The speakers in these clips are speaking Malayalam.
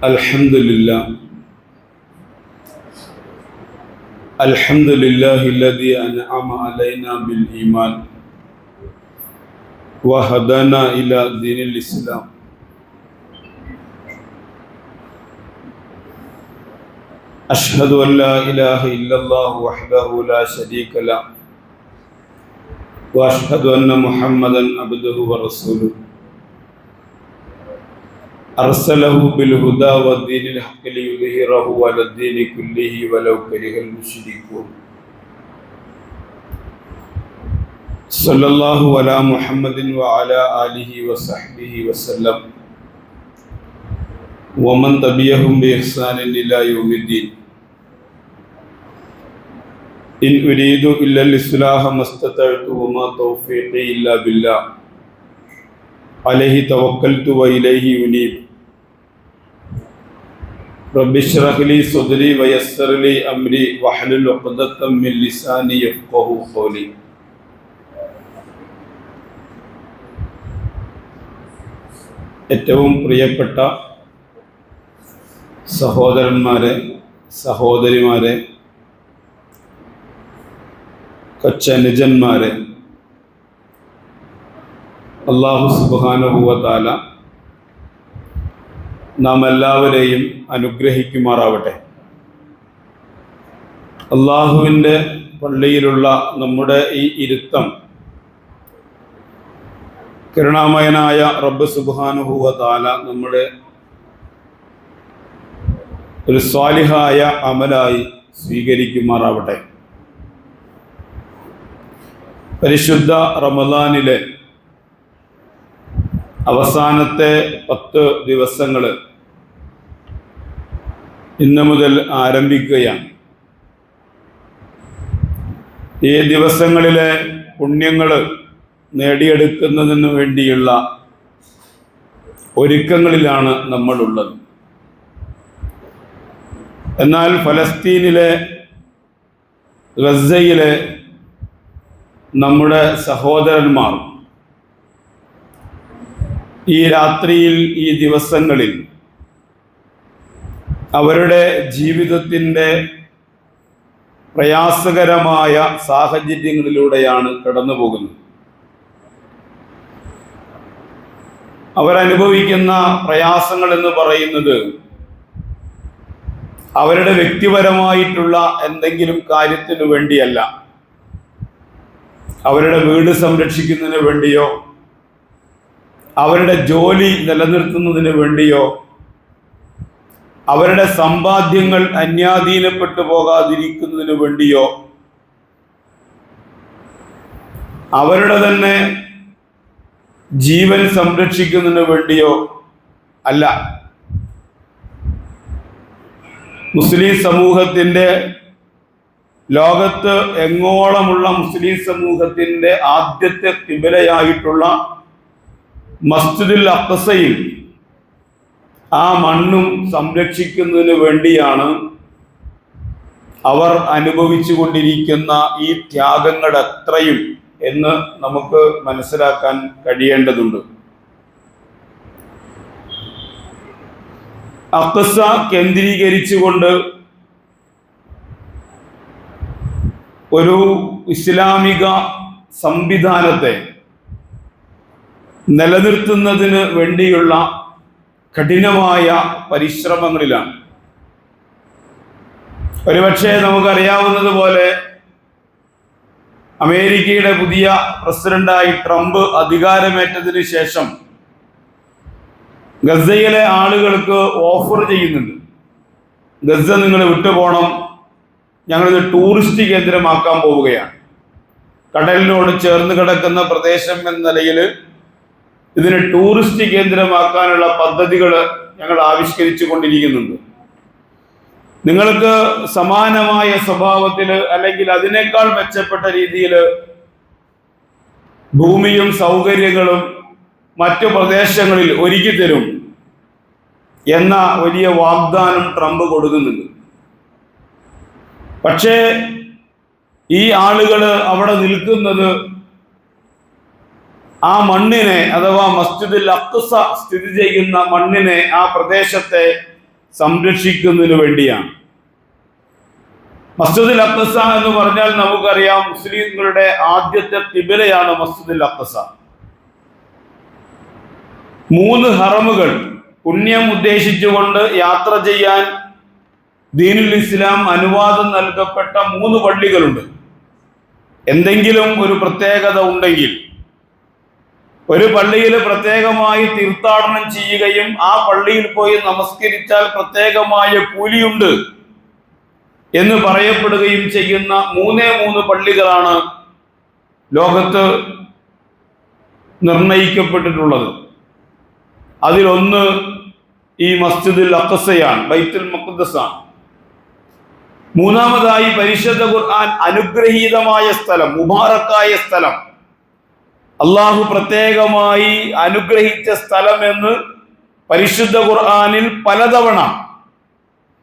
الحمد لله الحمد لله الذي أنعم علينا بالإيمان وهدانا إلى دين الإسلام أشهد أن لا إله إلا الله وحده لا شريك له وأشهد أن محمدا عبده ورسوله أرسله بالهدى والدين الحق ليظهره على الدين كله ولو كره المشركون صلى الله على محمد وعلى آله وصحبه وسلم ومن تبعهم بإحسان إلى يوم الدين إن أريد إلا الإصلاح ما استطعت وما توفيقي إلا بالله عليه توكلت وإليه أنيب رب اشرح لي صدري ويسر لي أمري واحلل عقدة من لساني يفقهوا قولي. ഏറ്റവും പ്രിയപ്പെട്ട സഹോദരന്മാരെ, സഹോദരിമാരെ, കൊച്ചനുജന്മാരെ, അല്ലാഹു സുബ്ഹാനഹു വ തആല നാം എല്ലാവരെയും അനുഗ്രഹിക്കുമാറാവട്ടെ. അള്ളാഹുവിൻ്റെ പള്ളിയിലുള്ള നമ്മുടെ ഈ ഇരുത്തം കരുണാമയനായ റബ്ബ് സുബ്ഹാനഹു വ തആല നമ്മുടെ ഒരു സ്വാലിഹായ അമലായി സ്വീകരിക്കുമാറാവട്ടെ. പരിശുദ്ധ റമദാനിലെ അവസാനത്തെ 10 ദിവസങ്ങൾ ഇന്നു മുതൽ ആരംഭിക്കുകയാണ്. ഈ ദിവസങ്ങളിലെ പുണ്യങ്ങൾ നേടിയെടുക്കുന്നതിന് വേണ്ടിയുള്ള ഒരുക്കങ്ങളിലാണ് നമ്മളുള്ളത്. എന്നാൽ ഫലസ്തീനിലെ ഗസയിലെ നമ്മുടെ സഹോദരന്മാർ ഈ രാത്രിയിൽ, ഈ ദിവസങ്ങളിൽ അവരുടെ ജീവിതത്തിൻ്റെ പ്രയാസകരമായ സാഹചര്യങ്ങളിലൂടെയാണ് കടന്നു പോകുന്നത്. അവരനുഭവിക്കുന്ന പ്രയാസങ്ങൾ എന്ന് പറയുന്നത് അവരുടെ വ്യക്തിപരമായിട്ടുള്ള എന്തെങ്കിലും കാര്യത്തിന് വേണ്ടിയല്ല, അവരുടെ വീട് സംരക്ഷിക്കുന്നതിന് വേണ്ടിയോ അവരുടെ ജോലി നിലനിർത്തുന്നതിന് വേണ്ടിയോ അവരുടെ സമ്പാദ്യങ്ങൾ അന്യാധീനപ്പെട്ടു പോകാതിരിക്കുന്നതിന് വേണ്ടിയോ അവരുടെ തന്നെ ജീവൻ സംരക്ഷിക്കുന്നതിന് വേണ്ടിയോ അല്ല. മുസ്ലിം സമൂഹത്തിൻ്റെ, ലോകത്ത് എങ്ങോളമുള്ള മുസ്ലിം സമൂഹത്തിൻ്റെ ആദ്യത്തെ ഖിബലയായിട്ടുള്ള മസ്ജിദുൽ അഖ്സയിൽ ആ മണ്ണും സംരക്ഷിക്കുന്നതിന് വേണ്ടിയാണ് അവർ അനുഭവിച്ചു കൊണ്ടിരിക്കുന്ന ഈ ത്യാഗങ്ങൾ എത്രയും എന്ന് നമുക്ക് മനസ്സിലാക്കാൻ കഴിയേണ്ടതുണ്ട്. അഖ്സ കേന്ദ്രീകരിച്ചുകൊണ്ട് ഒരു ഇസ്ലാമിക സംവിധാനത്തെ നിലനിർത്തുന്നതിന് വേണ്ടിയുള്ള കഠിനമായ പരിശ്രമങ്ങളിലാണ്. ഒരുപക്ഷെ നമുക്കറിയാവുന്നതുപോലെ അമേരിക്കയുടെ പുതിയ പ്രസിഡന്റായി ട്രംപ് അധികാരമേറ്റതിന് ശേഷം ഗസയിലെ ആളുകൾക്ക് ഓഫർ ചെയ്യുന്നുണ്ട്. ഗസ നിങ്ങൾ വിട്ടുപോകണം, ഞങ്ങളിത് ടൂറിസ്റ്റ് കേന്ദ്രമാക്കാൻ പോവുകയാണ്. കടലിനോട് ചേർന്ന് കിടക്കുന്ന പ്രദേശം എന്ന നിലയിൽ ഇതിനെ ടൂറിസ്റ്റ് കേന്ദ്രമാക്കാനുള്ള പദ്ധതികൾ ഞങ്ങൾ ആവിഷ്കരിച്ചു കൊണ്ടിരിക്കുന്നുണ്ട്. നിങ്ങൾക്ക് സമാനമായ സ്വഭാവത്തിൽ അല്ലെങ്കിൽ അതിനേക്കാൾ മെച്ചപ്പെട്ട രീതിയിൽ ഭൂമിയും സൗകര്യങ്ങളും മറ്റു പ്രദേശങ്ങളിൽ ഒരുക്കി തരും എന്ന വലിയ വാഗ്ദാനം ട്രംപ് കൊടുക്കുന്നുണ്ട്. പക്ഷേ ഈ ആളുകൾ അവിടെ നിൽക്കുന്നത് ആ മണ്ണിനെ, അഥവാ മസ്ജിദുൽ അഖ്സ സ്ഥിതി ചെയ്യുന്ന മണ്ണിനെ, ആ പ്രദേശത്തെ സംരക്ഷിക്കുന്നതിന് വേണ്ടിയാണ്. മസ്ജിദുൽ അഖ്സ എന്ന് പറഞ്ഞാൽ നമുക്കറിയാം, മുസ്ലിങ്ങളുടെ ആദ്യത്തെ ഖിബലയാണ് മസ്ജിദുൽ അഖ്സ. 3 ഹറമുകൾ പുണ്യം ഉദ്ദേശിച്ചുകൊണ്ട് യാത്ര ചെയ്യാൻ ദീനുൽ ഇസ്ലാം അനുവാദം നൽകപ്പെട്ട 3 പള്ളികളുണ്ട്. എന്തെങ്കിലും ഒരു പ്രത്യേകത ഉണ്ടെങ്കിൽ ഒരു പള്ളിയിൽ പ്രത്യേകമായി തീർത്ഥാടനം ചെയ്യുകയും ആ പള്ളിയിൽ പോയി നമസ്കരിച്ചാൽ പ്രത്യേകമായ കൂലിയുണ്ട് എന്ന് പറയപ്പെടുകയും ചെയ്യുന്ന 3 പള്ളികളാണ് ലോകത്ത് നിർണയിക്കപ്പെട്ടിട്ടുള്ളത്. അതിലൊന്ന് ഈ മസ്ജിദുൽ അഖ്സയാണ്, ബൈത്തുൽ മുഖദ്ദസാണ്. മൂന്നാമതായി പരിശുദ്ധ ഖുർആൻ അനുഗ്രഹീതമായ സ്ഥലം, മുബാറക്കായ സ്ഥലം, അള്ളാഹു പ്രത്യേകമായി അനുഗ്രഹിച്ച സ്ഥലം എന്ന് പരിശുദ്ധ ഖുർആനിൽ പലതവണ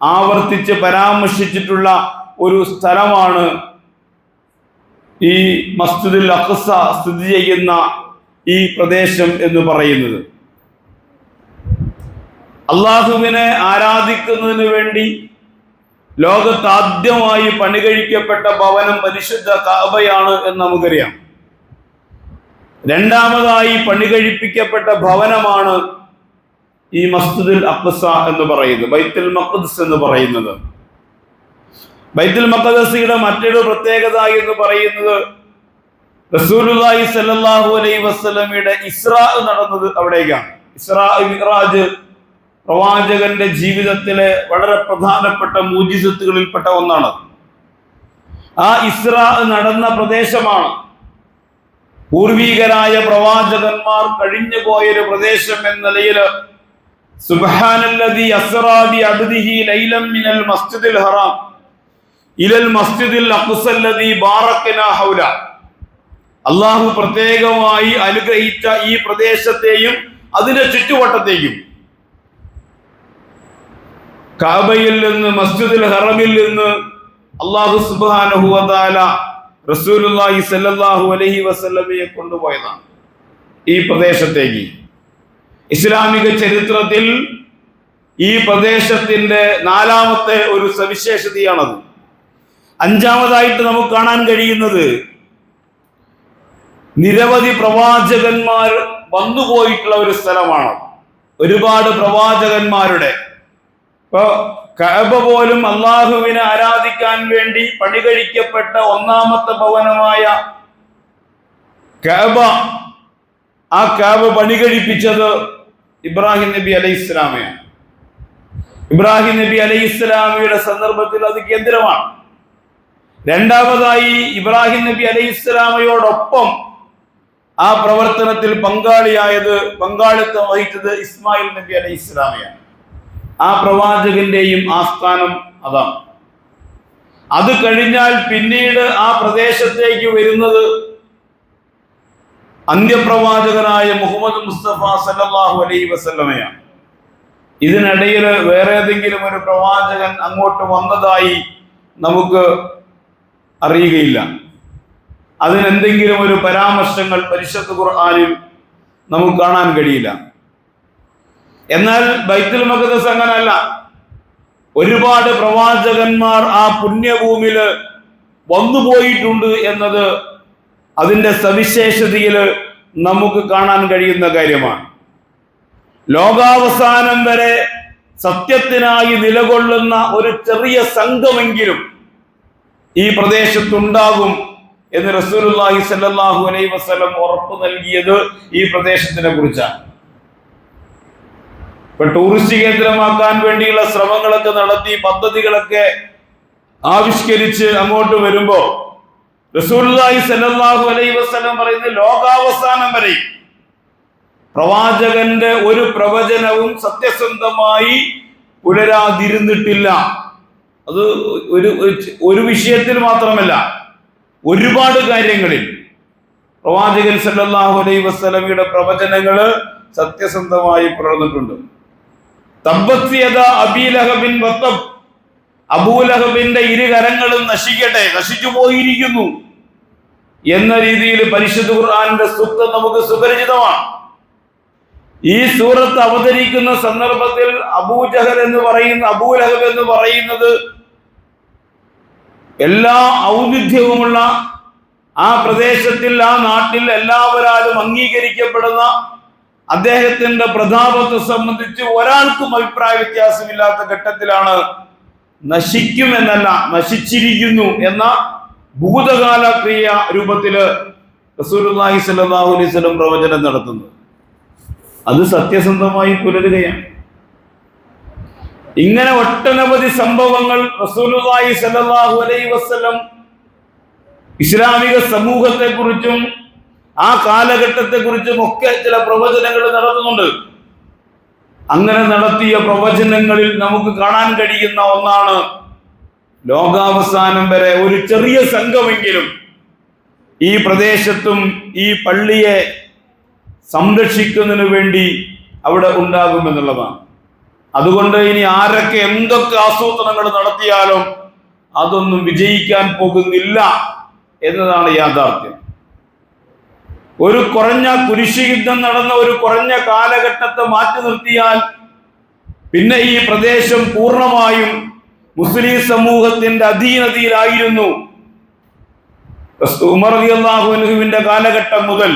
ആവർത്തിച്ച് പരാമർശിച്ചിട്ടുള്ള ഒരു സ്ഥലമാണ് ഈ മസ്ജിദുൽ അഖ്സ സ്ഥിതി ചെയ്യുന്ന ഈ പ്രദേശം എന്ന് പറയുന്നത്. അള്ളാഹുവിനെ ആരാധിക്കുന്നതിന് വേണ്ടി ലോകത്ത് ആദ്യമായി പണികഴിക്കപ്പെട്ട ഭവനം പരിശുദ്ധ കഅബയാണ് എന്ന് നമുക്കറിയാം. രണ്ടാമതായി പണികഴിപ്പിക്കപ്പെട്ട ഭവനമാണ് ഈ മസ്ജിദുൽ അഖ്സ എന്ന് പറയുന്നത്, ബൈത്തുൽ മഖ്ദിസ് എന്ന് പറയുന്നത്. ബൈത്തുൽ മഖ്ദിസിന്റെ മറ്റൊരു പ്രത്യേകത എന്ന് പറയുന്നത് റസൂലുള്ളാഹി സ്വല്ലല്ലാഹു അലൈഹി വസല്ലമയുടെ ഇസ്രാ നടന്നത് അവിടേക്കാണ്. ഇസ്രാ മിഅ്റാജ് പ്രവാചകന്റെ ജീവിതത്തിലെ വളരെ പ്രധാനപ്പെട്ട മുഅ്ജിസത്തുകളിൽപ്പെട്ട ഒന്നാണ്. ആ ഇസ്രാ നടന്ന പ്രദേശമാണ് പൂർവികരായ പ്രവാചകന്മാർ കഴിഞ്ഞു പോയൊരു പ്രദേശം എന്ന നിലയിൽ സുബ്ഹാനല്ലദീ അസ്റാ ബി അബ്ദിഹി ലൈലൻ മിനൽ മസ്ജിദിൽ ഹറാം ഇലൽ മസ്ജിദിൽ അഖ്സല്ലദീ ബാറക്നാ ഹൗല. അല്ലാഹു പ്രത്യേകമായി അനുഗ്രഹിച്ച ഈ പ്രദേശത്തെയും അതിന്റെ ചുറ്റുവട്ടത്തെയും, കഅബയിൽ നിന്ന് മസ്ജിദുൽ ഹറമിൽ നിന്ന് അല്ലാഹു സുബ്ഹാനഹു വ തആല റസൂലുള്ളാഹി സ്വല്ലല്ലാഹു അലൈഹി വസല്ലമയെ കൊണ്ടുപോയതാണ് ഈ പ്രദേശത്തേക്ക്. ഇസ്ലാമിക ചരിത്രത്തിൽ ഈ പ്രദേശത്തിന്റെ 4ാമത്തെ ഒരു സവിശേഷതയാണത്. 5ാമതായിട്ട് നമുക്ക് കാണാൻ കഴിയുന്നത് നിരവധി പ്രവാചകന്മാർ വന്നുപോയിട്ടുള്ള ഒരു സ്ഥലമാണ്. ഒരുപാട് പ്രവാചകന്മാരുടെ, ഇപ്പൊ കഅബ പോലും അള്ളാഹുവിനെ ആരാധിക്കാൻ വേണ്ടി പണികഴിക്കപ്പെട്ട 1ാമത്തെ ഭവനമായ കഅബ, ആ കഅബ പണികഴിപ്പിച്ചത് ഇബ്രാഹിം നബി അലൈഹിസ്സലാമയാണ്. ഇബ്രാഹിം നബി അലൈഹിസ്സലാമയുടെ സന്ദർഭത്തിൽ അത് കേന്ദ്രമാണ്. രണ്ടാമതായി ഇബ്രാഹിം നബി അലൈഹിസ്സലാമയോടൊപ്പം ആ പ്രവർത്തനത്തിൽ പങ്കാളിത്തം വഹിച്ചത് ഇസ്മായിൽ നബി അലൈഹിസ്സലാമയാണ്. ആ പ്രവാചകന്റെയും ആസ്ഥാനം അതാണ്. അത് കഴിഞ്ഞാൽ പിന്നീട് ആ പ്രദേശത്തേക്ക് വരുന്നത് അന്ത്യപ്രവാചകനായ മുഹമ്മദ് മുസ്തഫ സല്ലല്ലാഹു അലൈഹി വസല്ലമയാണ്. ഇതിനിടയിൽ വേറെ ഏതെങ്കിലും ഒരു പ്രവാചകൻ അങ്ങോട്ട് വന്നതായി നമുക്ക് അറിയുകയില്ല. അതിനെന്തെങ്കിലും ഒരു പരാമർശങ്ങൾ പരിശുദ്ധ ഖുർആനിൽ നമുക്ക് കാണാൻ കഴിയില്ല. എന്നാൽ ബൈത്തുൽ മഖ്ദിസ് അങ്ങനല്ല. ഒരുപാട് പ്രവാചകന്മാർ ആ പുണ്യഭൂമിയിൽ വന്നുപോയിട്ടുണ്ട് എന്നത് അതിൻ്റെ സവിശേഷതയിൽ നമുക്ക് കാണാൻ കഴിയുന്ന കാര്യമാണ്. ലോകാവസാനം വരെ സത്യത്തിനായി നിലകൊള്ളുന്ന ഒരു ചെറിയ സംഘമെങ്കിലും ഈ പ്രദേശത്തുണ്ടാകും എന്ന് റസൂലുള്ളാഹി സ്വല്ലല്ലാഹു അലൈഹി വസല്ലം ഉറപ്പ് നൽകിയത് ഈ പ്രദേശത്തിനെ കുറിച്ചാണ്. ഇപ്പൊ ടൂറിസ്റ്റ് കേന്ദ്രമാക്കാൻ വേണ്ടിയുള്ള ശ്രമങ്ങളൊക്കെ നടത്തി, പദ്ധതികളൊക്കെ ആവിഷ്കരിച്ച് അങ്ങോട്ട് വരുമ്പോ റസൂലുള്ളാഹി സ്വല്ലല്ലാഹു അലൈഹി വസല്ലം പറയുന്നത് ലോകാവസാനം വരെ പ്രവാചകന്റെ ഒരു പ്രവചനവും സത്യസന്ധമായി പുലരാതിരുന്നിട്ടില്ല. അത് ഒരു വിഷയത്തിൽ മാത്രമല്ല, ഒരുപാട് കാര്യങ്ങളിൽ പ്രവാചകൻ സല്ലല്ലാഹു അലൈഹി വസല്ലമയുടെ പ്രവചനങ്ങള് സത്യസന്ധമായി പുലർന്നിട്ടുണ്ട്. തബ്ബത് യദാ അബീ ലഹബിൻ വതബ്, അബൂലഹബിന്റെ 2 കരങ്ങളും നശിക്കട്ടെ, നശിച്ചു പോയിരിക്കുന്നു എന്ന രീതിയിൽ പരിശുദ്ധ ഖുർആനിന്റെ സൂക്തം നമുക്ക് സുപരിചിതമാണ്. ഈ സൂറത്ത് അവതരിക്കുന്ന സന്ദർഭത്തിൽ അബൂജഹൽ എന്ന് പറയുന്ന അബൂലഹബ് എന്ന് പറയുന്നത് എല്ലാ ഔന്നിധ്യവുമുള്ള ആ പ്രദേശത്തിൽ, ആ നാട്ടിൽ എല്ലാവരാലും അംഗീകരിക്കപ്പെടുന്ന അദ്ദേഹത്തിന്റെ പ്രതാപത്തെ സംബന്ധിച്ച് ഒരാൾക്കും അഭിപ്രായ വ്യത്യാസമില്ലാത്ത ഘട്ടത്തിലാണ് നശിക്കുമെന്നല്ല, നശിച്ചിരിക്കുന്നു എന്ന ഭൂതകാല ക്രിയ രൂപത്തില് റസൂലുള്ളാഹി സ്വല്ലല്ലാഹു അലൈഹി വസല്ലം പ്രവചനം നടത്തുന്നത്. അത് സത്യസന്ധമായി പുലരുകയാണ്. ഇങ്ങനെ ഒട്ടനവധി സംഭവങ്ങൾ റസൂലുള്ളാഹി സ്വല്ലല്ലാഹു അലൈഹി വസല്ലം ഇസ്ലാമിക സമൂഹത്തെ കുറിച്ചും ആ കാലഘട്ടത്തെ കുറിച്ചും ഒക്കെ ചില പ്രവചനങ്ങൾ നടത്തുന്നുണ്ട്. അങ്ങനെ നടത്തിയ പ്രവചനങ്ങളിൽ നമുക്ക് കാണാൻ കഴിയുന്ന ഒന്നാണ്, ലോകാവസാനം വരെ ഒരു ചെറിയ സംഘമെങ്കിലും ഈ പ്രദേശത്തും ഈ പള്ളിയെ സംരക്ഷിക്കുന്നതിന് വേണ്ടി അവിടെ ഉണ്ടാകുമെന്നുള്ളതാണ്. അതുകൊണ്ട് ഇനി ആരൊക്കെ എന്തൊക്കെ ആസൂത്രണങ്ങൾ നടത്തിയാലും അതൊന്നും വിജയിക്കാൻ പോകുന്നില്ല എന്നതാണ് യാഥാർത്ഥ്യം. ഒരു കുറഞ്ഞ കുരിശുയുദ്ധം നടന്ന ഒരു കുറഞ്ഞ കാലഘട്ടത്തെ മാറ്റി നിർത്തിയാൽ പിന്നെ ഈ പ്രദേശം പൂർണ്ണമായും മുസ്ലിം സമൂഹത്തിന്റെ അധീനതയിലായിരുന്നു. ഉമർ റളിയല്ലാഹു അൻഹുവിന്റെ കാലഘട്ടം മുതൽ,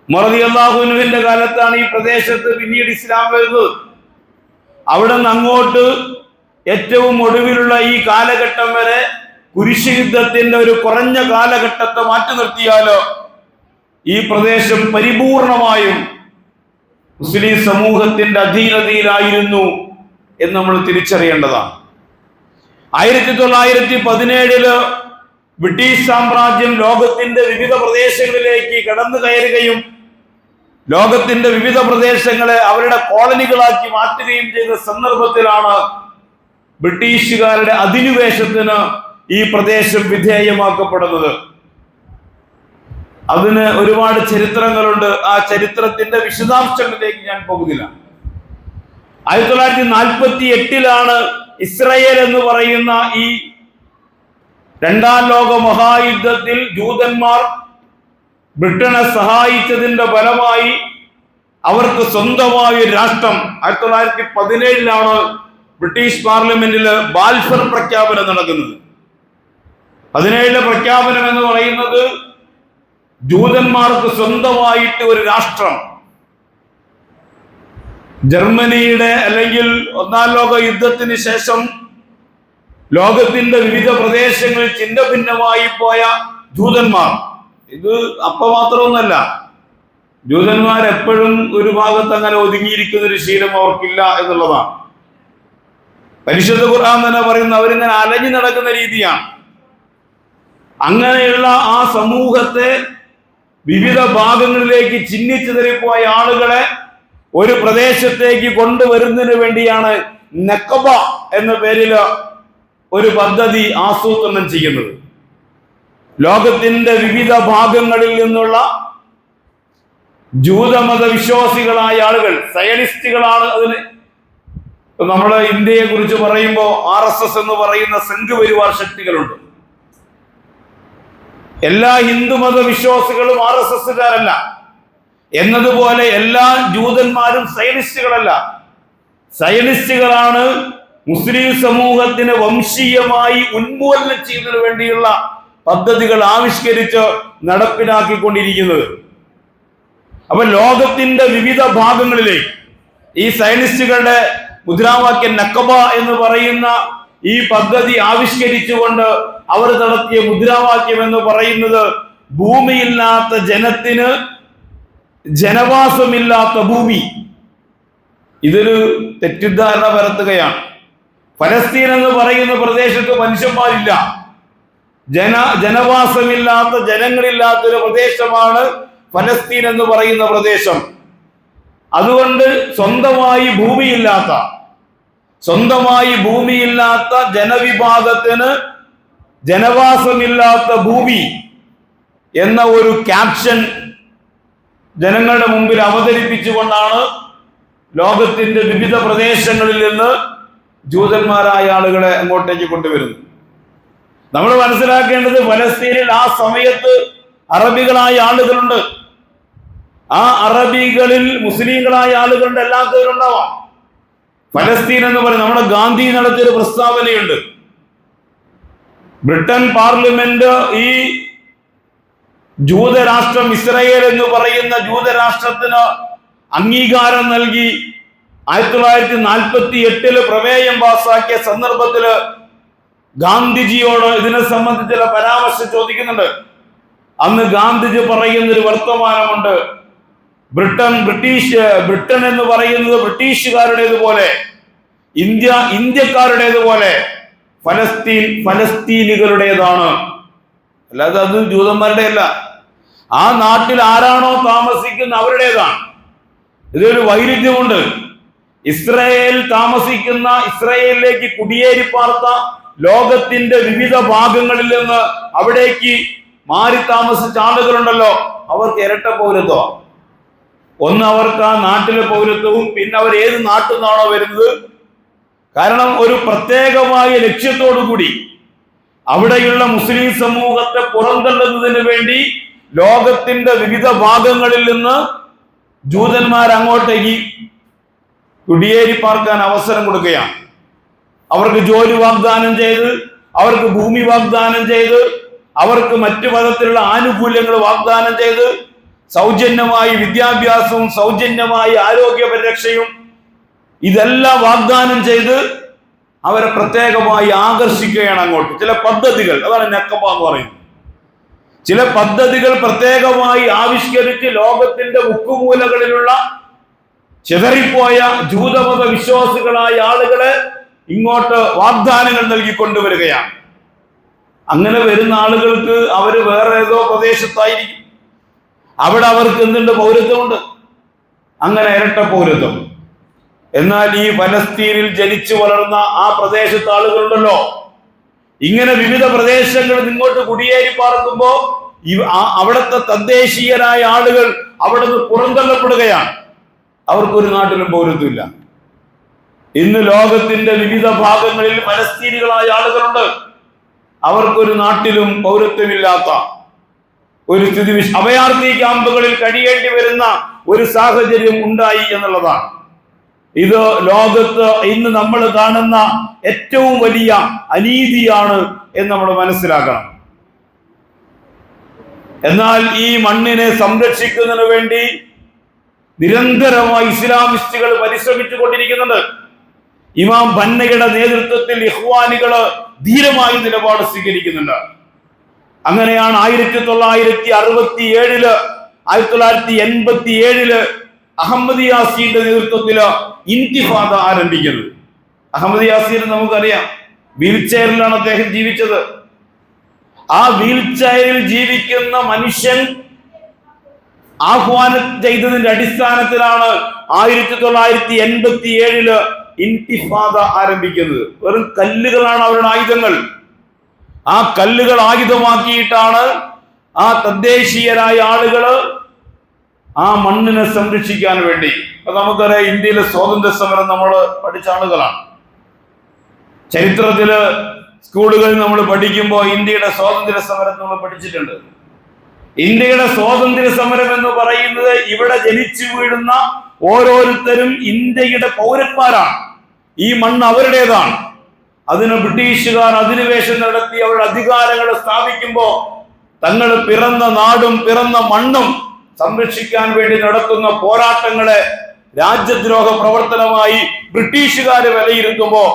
ഉമർ റളിയല്ലാഹു അൻഹുവിന്റെ കാലത്താണ് ഈ പ്രദേശത്ത് പിന്നീട് ഇസ്ലാം വരുന്നത്. അവിടെ നിന്ന് അങ്ങോട്ട് ഏറ്റവും ഒടുവിലുള്ള ഈ കാലഘട്ടം വരെ കുരിശുയുദ്ധത്തിന്റെ ഒരു കുറഞ്ഞ കാലഘട്ടത്തെ മാറ്റി നിർത്തിയാലോ ഈ പ്രദേശം പരിപൂർണമായും മുസ്ലിം സമൂഹത്തിന്റെ അധീനതയിലായിരുന്നു എന്ന് നമ്മൾ തിരിച്ചറിയേണ്ടതാണ്. 1917 ബ്രിട്ടീഷ് സാമ്രാജ്യം ലോകത്തിന്റെ വിവിധ പ്രദേശങ്ങളിലേക്ക് കടന്നു കയറുകയും ലോകത്തിന്റെ വിവിധ പ്രദേശങ്ങളെ അവരുടെ കോളനികളാക്കി മാറ്റുകയും ചെയ്ത സന്ദർഭത്തിലാണ് ബ്രിട്ടീഷുകാരുടെ അധിനിവേശത്തിന് ഈ പ്രദേശം വിധേയമാക്കപ്പെടുന്നത്. അതിന് ഒരുപാട് ചരിത്രങ്ങളുണ്ട്. ആ ചരിത്രത്തിന്റെ വിശദാംശങ്ങളിലേക്ക് ഞാൻ പോകുന്നില്ല. 1948 ഇസ്രായേൽ എന്ന് പറയുന്ന ഈ രണ്ടാം ലോക മഹായുദ്ധത്തിൽ ജൂതന്മാർ ബ്രിട്ടനെ സഹായിച്ചതിന്റെ ഫലമായി അവർക്ക് സ്വന്തമായ ഒരു രാഷ്ട്രം 1917 ബ്രിട്ടീഷ് പാർലമെന്റിൽ ബാൽഫർ പ്രഖ്യാപനം നടക്കുന്നത്. 17 പ്രഖ്യാപനം എന്ന് പറയുന്നത് ജൂതന്മാർക്ക് സ്വന്തമായിട്ട് ഒരു രാഷ്ട്രം, ജർമ്മനിയുടെ അല്ലെങ്കിൽ ഒന്നാം ലോക യുദ്ധത്തിന് ശേഷം ലോകത്തിന്റെ വിവിധ പ്രദേശങ്ങളിൽ ചിഹ്ന ഭിന്നമായി പോയ ജൂതന്മാർ, ഇത് മാത്രമൊന്നല്ല, ജൂതന്മാർ എപ്പോഴും ഒരു ഭാഗത്ത് അങ്ങനെ ഒതുങ്ങിയിരിക്കുന്ന ഒരു ശീലം അവർക്കില്ല എന്നുള്ളതാണ്. പരിശുദ്ധ ഖുർആൻ തന്നെ പറയുന്ന അവരിങ്ങനെ അലഞ്ഞു നടക്കുന്ന രീതിയാണ്. അങ്ങനെയുള്ള ആ സമൂഹത്തെ വിവിധ ഭാഗങ്ങളിലേക്ക് ചിഹ്നിച്ചിതറിപ്പോയ ആളുകളെ ഒരു പ്രദേശത്തേക്ക് കൊണ്ടുവരുന്നതിന് വേണ്ടിയാണ് നഖബ എന്ന പേരിൽ ഒരു പദ്ധതി ആസൂത്രണം ചെയ്യുന്നത്. ലോകത്തിന്റെ വിവിധ ഭാഗങ്ങളിൽ നിന്നുള്ള ജൂതമത വിശ്വാസികളായ ആളുകൾ, സയനിസ്റ്റുകളാണ് അതിന്. നമ്മുടെ ഇന്ത്യയെ കുറിച്ച് പറയുമ്പോൾ RSS എന്ന് പറയുന്ന സംഘപരിവാർ ശക്തികളുണ്ട്. എല്ലാ ഹിന്ദുമത വിശ്വാസികളും RSSകാരല്ല എന്നതുപോലെ എല്ലാ ജൂതന്മാരും സയനിസ്റ്റുകളല്ല. സയനിസ്റ്റുകളാണ് മുസ്ലിം സമൂഹത്തിന് വംശീയമായി ഉന്മൂലനം ചെയ്യുന്നതിന് വേണ്ടിയുള്ള പദ്ധതികൾ ആവിഷ്കരിച്ച് നടപ്പിലാക്കിക്കൊണ്ടിരിക്കുന്നത്. അപ്പൊ ലോകത്തിന്റെ വിവിധ ഭാഗങ്ങളിലേക്ക് ഈ സയനിസ്റ്റുകളുടെ മുദ്രാവാക്യം നഖബ എന്ന് പറയുന്ന ഈ പദ്ധതി ആവിഷ്കരിച്ചുകൊണ്ട് അവർ നടത്തിയ മുദ്രാവാക്യം എന്ന് പറയുന്നത് ഭൂമിയില്ലാത്ത ജനത്തിന് ജനവാസമില്ലാത്ത ഭൂമി. ഇതൊരു തെറ്റിദ്ധാരണ പരത്തുകയാണ്. ഫലസ്തീൻ എന്ന് പറയുന്ന പ്രദേശത്ത് മനുഷ്യന്മാരില്ല, ജനവാസമില്ലാത്ത ജനങ്ങളില്ലാത്ത ഒരു പ്രദേശമാണ് ഫലസ്തീൻ എന്ന് പറയുന്ന പ്രദേശം. അതുകൊണ്ട് സ്വന്തമായി ഭൂമിയില്ലാത്ത ജനവിഭാഗത്തിന് ജനവാസമില്ലാത്ത ഭൂമി എന്ന ഒരു ക്യാപ്ഷൻ ജനങ്ങളുടെ മുമ്പിൽ അവതരിപ്പിച്ചുകൊണ്ടാണ് ലോകത്തിന്റെ വിവിധ പ്രദേശങ്ങളിൽ നിന്ന് ജൂതന്മാരായ ആളുകളെ അങ്ങോട്ടേക്ക് കൊണ്ടുവരുന്നത്. നമ്മൾ മനസ്സിലാക്കേണ്ടത്, ഫലസ്തീനിൽ ആ സമയത്ത് അറബികളായ ആളുകളുണ്ട്. ആ അറബികളിൽ മുസ്ലിങ്ങളായ ആളുകളുടെ അല്ലാത്തവരുണ്ടാവാം. ഫലസ്തീൻ എന്ന് പറയുന്നത് നമ്മുടെ ഗാന്ധി നടത്തിയൊരു പ്രസ്താവനയുണ്ട്. ബ്രിട്ടൻ പാർലമെന്റ് ഈ ജൂതരാഷ്ട്രം ഇസ്രായേൽ എന്ന് പറയുന്ന ജൂതരാഷ്ട്രത്തിന് അംഗീകാരം നൽകി 1948 പ്രമേയം പാസാക്കിയ സന്ദർഭത്തില് ഗാന്ധിജിയോട് ഇതിനെ സംബന്ധിച്ച് ചില പരാമർശം ചോദിക്കുന്നുണ്ട്. അന്ന് ഗാന്ധിജി പറയുന്നൊരു വർത്തമാനമുണ്ട്. ബ്രിട്ടൻ എന്ന് പറയുന്നത് ബ്രിട്ടീഷുകാരുടേതുപോലെ, ഇന്ത്യക്കാരുടേതുപോലെ, ഫലസ്തീനികളുടേതാണ്, അല്ലാതെ അത് ജൂതന്മാരുടെ അല്ല. ആ നാട്ടിൽ ആരാണോ താമസിക്കുന്ന അവരുടേതാണ്. ഇതൊരു വൈരുദ്ധ്യമുണ്ട്. ഇസ്രായേലിലേക്ക് കുടിയേറി പാർത്ത ലോകത്തിന്റെ വിവിധ ഭാഗങ്ങളിൽ നിന്ന് അവിടേക്ക് മാറി താമസിച്ച ആളുകളുണ്ടല്ലോ, അവർക്ക് ഇരട്ട പൗരത്വം. ഒന്ന് അവർക്ക് ആ നാട്ടിലെ പൗരത്വവും, പിന്നെ അവർ ഏത് നാട്ടിൽ നിന്നാണോ വരുന്നത്, കാരണം ഒരു പ്രത്യേകമായ ലക്ഷ്യത്തോടു കൂടി അവിടെയുള്ള മുസ്ലിം സമൂഹത്തെ പുറന്തള്ളുന്നതിന് വേണ്ടി ലോകത്തിന്റെ വിവിധ ഭാഗങ്ങളിൽ നിന്ന് ജൂതന്മാർ അങ്ങോട്ടേക്ക് കുടിയേറി പാർക്കാൻ അവസരം കൊടുക്കുകയാണ്. അവർക്ക് ജോലി വാഗ്ദാനം ചെയ്ത്, അവർക്ക് ഭൂമി വാഗ്ദാനം ചെയ്ത്, അവർക്ക് മറ്റു പദത്തിലുള്ള ആനുകൂല്യങ്ങൾ വാഗ്ദാനം ചെയ്ത്, സൗജന്യമായി വിദ്യാഭ്യാസവും സൗജന്യമായി ആരോഗ്യ പരിരക്ഷയും ഇതെല്ലാം വാഗ്ദാനം ചെയ്ത് അവരെ പ്രത്യേകമായി ആകർഷിക്കുകയാണ് അങ്ങോട്ട്. ചില പദ്ധതികൾ, അതാണ് നക്കബ എന്ന് പറയുന്നത്. ചില പദ്ധതികൾ പ്രത്യേകമായി ആവിഷ്കരിച്ച് ലോകത്തിന്റെ മുക്കുമൂലകളിലുള്ള ചിതറിപ്പോയ ജൂതമത വിശ്വാസികളായ ആളുകളെ ഇങ്ങോട്ട് വാഗ്ദാനങ്ങൾ നൽകിക്കൊണ്ടുവരികയാണ്. അങ്ങനെ വരുന്ന ആളുകൾക്ക് അവര് വേറെ ഏതോ പ്രദേശത്തായിരിക്കും, അവിടെ അവർക്ക് എന്തുണ്ട്, പൗരത്വമുണ്ട്. അങ്ങനെ ഇരട്ട പൗരത്വം. എന്നാൽ ഈ ഫലസ്തീനിൽ ജനിച്ചു വളർന്ന ആ പ്രദേശത്തെ ആളുകളുണ്ടല്ലോ, ഇങ്ങനെ വിവിധ പ്രദേശങ്ങളിൽ ഇങ്ങോട്ട് കുടിയേറി പാർക്കുമ്പോ അവിടുത്തെ തദ്ദേശീയരായ ആളുകൾ അവിടെ നിന്ന് പുറന്തള്ളപ്പെടുകയാണ്. അവർക്കൊരു നാട്ടിലും പൗരത്വമില്ല. ഇന്ന് ലോകത്തിന്റെ വിവിധ ഭാഗങ്ങളിൽ ഫലസ്തീനികളായ ആളുകളുണ്ട്, അവർക്കൊരു നാട്ടിലും പൗരത്വമില്ലാത്ത ഒരു സ്ഥിതി, അഭയാർത്ഥി ക്യാമ്പുകളിൽ കഴിയേണ്ടി വരുന്ന ഒരു സാഹചര്യം ഉണ്ടായി എന്നുള്ളതാണ്. ഇത് ലോകത്ത് ഇന്ന് നമ്മൾ കാണുന്ന ഏറ്റവും വലിയ അനീതിയാണ് എന്ന് നമ്മൾ മനസ്സിലാക്കണം. എന്നാൽ ഈ മണ്ണിനെ സംരക്ഷിക്കുന്നതിന് വേണ്ടി നിരന്തരമായി ഇസ്ലാമിസ്റ്റുകൾ പരിശ്രമിച്ചു കൊണ്ടിരിക്കുന്നുണ്ട്. ഇമാം ബന്നയുടെ നേതൃത്വത്തിൽ ഇഖ്വാനികള് ധീരമായി നിലപാട് സ്വീകരിക്കുന്നുണ്ട്. അങ്ങനെയാണ് 1967 1987 അഹമ്മദ് യാസീന്റെ നേതൃത്വത്തില് ഇന്തിഫാദ ആരംഭിക്കുന്നത്. അഹമ്മദ് യാസീൻ നമുക്കറിയാം, വീൽ ചെയറിലാണ് അദ്ദേഹം ജീവിച്ചത്. ആ വീൽ ചെയറിൽ ജീവിക്കുന്ന മനുഷ്യൻ ആഹ്വാനം ചെയ്തതിന്റെ അടിസ്ഥാനത്തിലാണ് 1987 ഇന്തിഫാദ ആരംഭിക്കുന്നത്. വെറും കല്ലുകളാണ് അവരുടെ ആയുധങ്ങൾ. ആ കല്ലുകൾ ആയുധമാക്കിയിട്ടാണ് ആ തദ്ദേശീയരായ ആളുകള് ആ മണ്ണിനെ സംരക്ഷിക്കാൻ വേണ്ടി. നമുക്കറിയാം, ഇന്ത്യയിലെ സ്വാതന്ത്ര്യ സമരം നമ്മൾ പഠിച്ച ആളുകളാണ്. ചരിത്രത്തില് സ്കൂളുകളിൽ നമ്മൾ പഠിക്കുമ്പോൾ ഇന്ത്യയുടെ സ്വാതന്ത്ര്യ സമരം നമ്മൾ പഠിച്ചിട്ടുണ്ട്. ഇന്ത്യയുടെ സ്വാതന്ത്ര്യ സമരം എന്ന് പറയുന്നത് ഇവിടെ ജനിച്ചു വീഴുന്ന ഓരോരുത്തരും ഇന്ത്യയുടെ പൗരന്മാരാണ്. ഈ മണ്ണ് അവരുടേതാണ്. അതിന് ബ്രിട്ടീഷുകാർ അധിനിവേശം നടത്തി അവരുടെ അധികാരങ്ങളെ സ്ഥാപിക്കുമ്പോൾ തങ്ങൾ പിറന്ന നാടും പിറന്ന മണ്ണും സംരക്ഷിക്കാൻ വേണ്ടി നടത്തുന്ന പോരാട്ടങ്ങളെ രാജ്യദ്രോഹ പ്രവർത്തനമായി ബ്രിട്ടീഷുകാര് വിലയിരുത്തുമ്പോൾ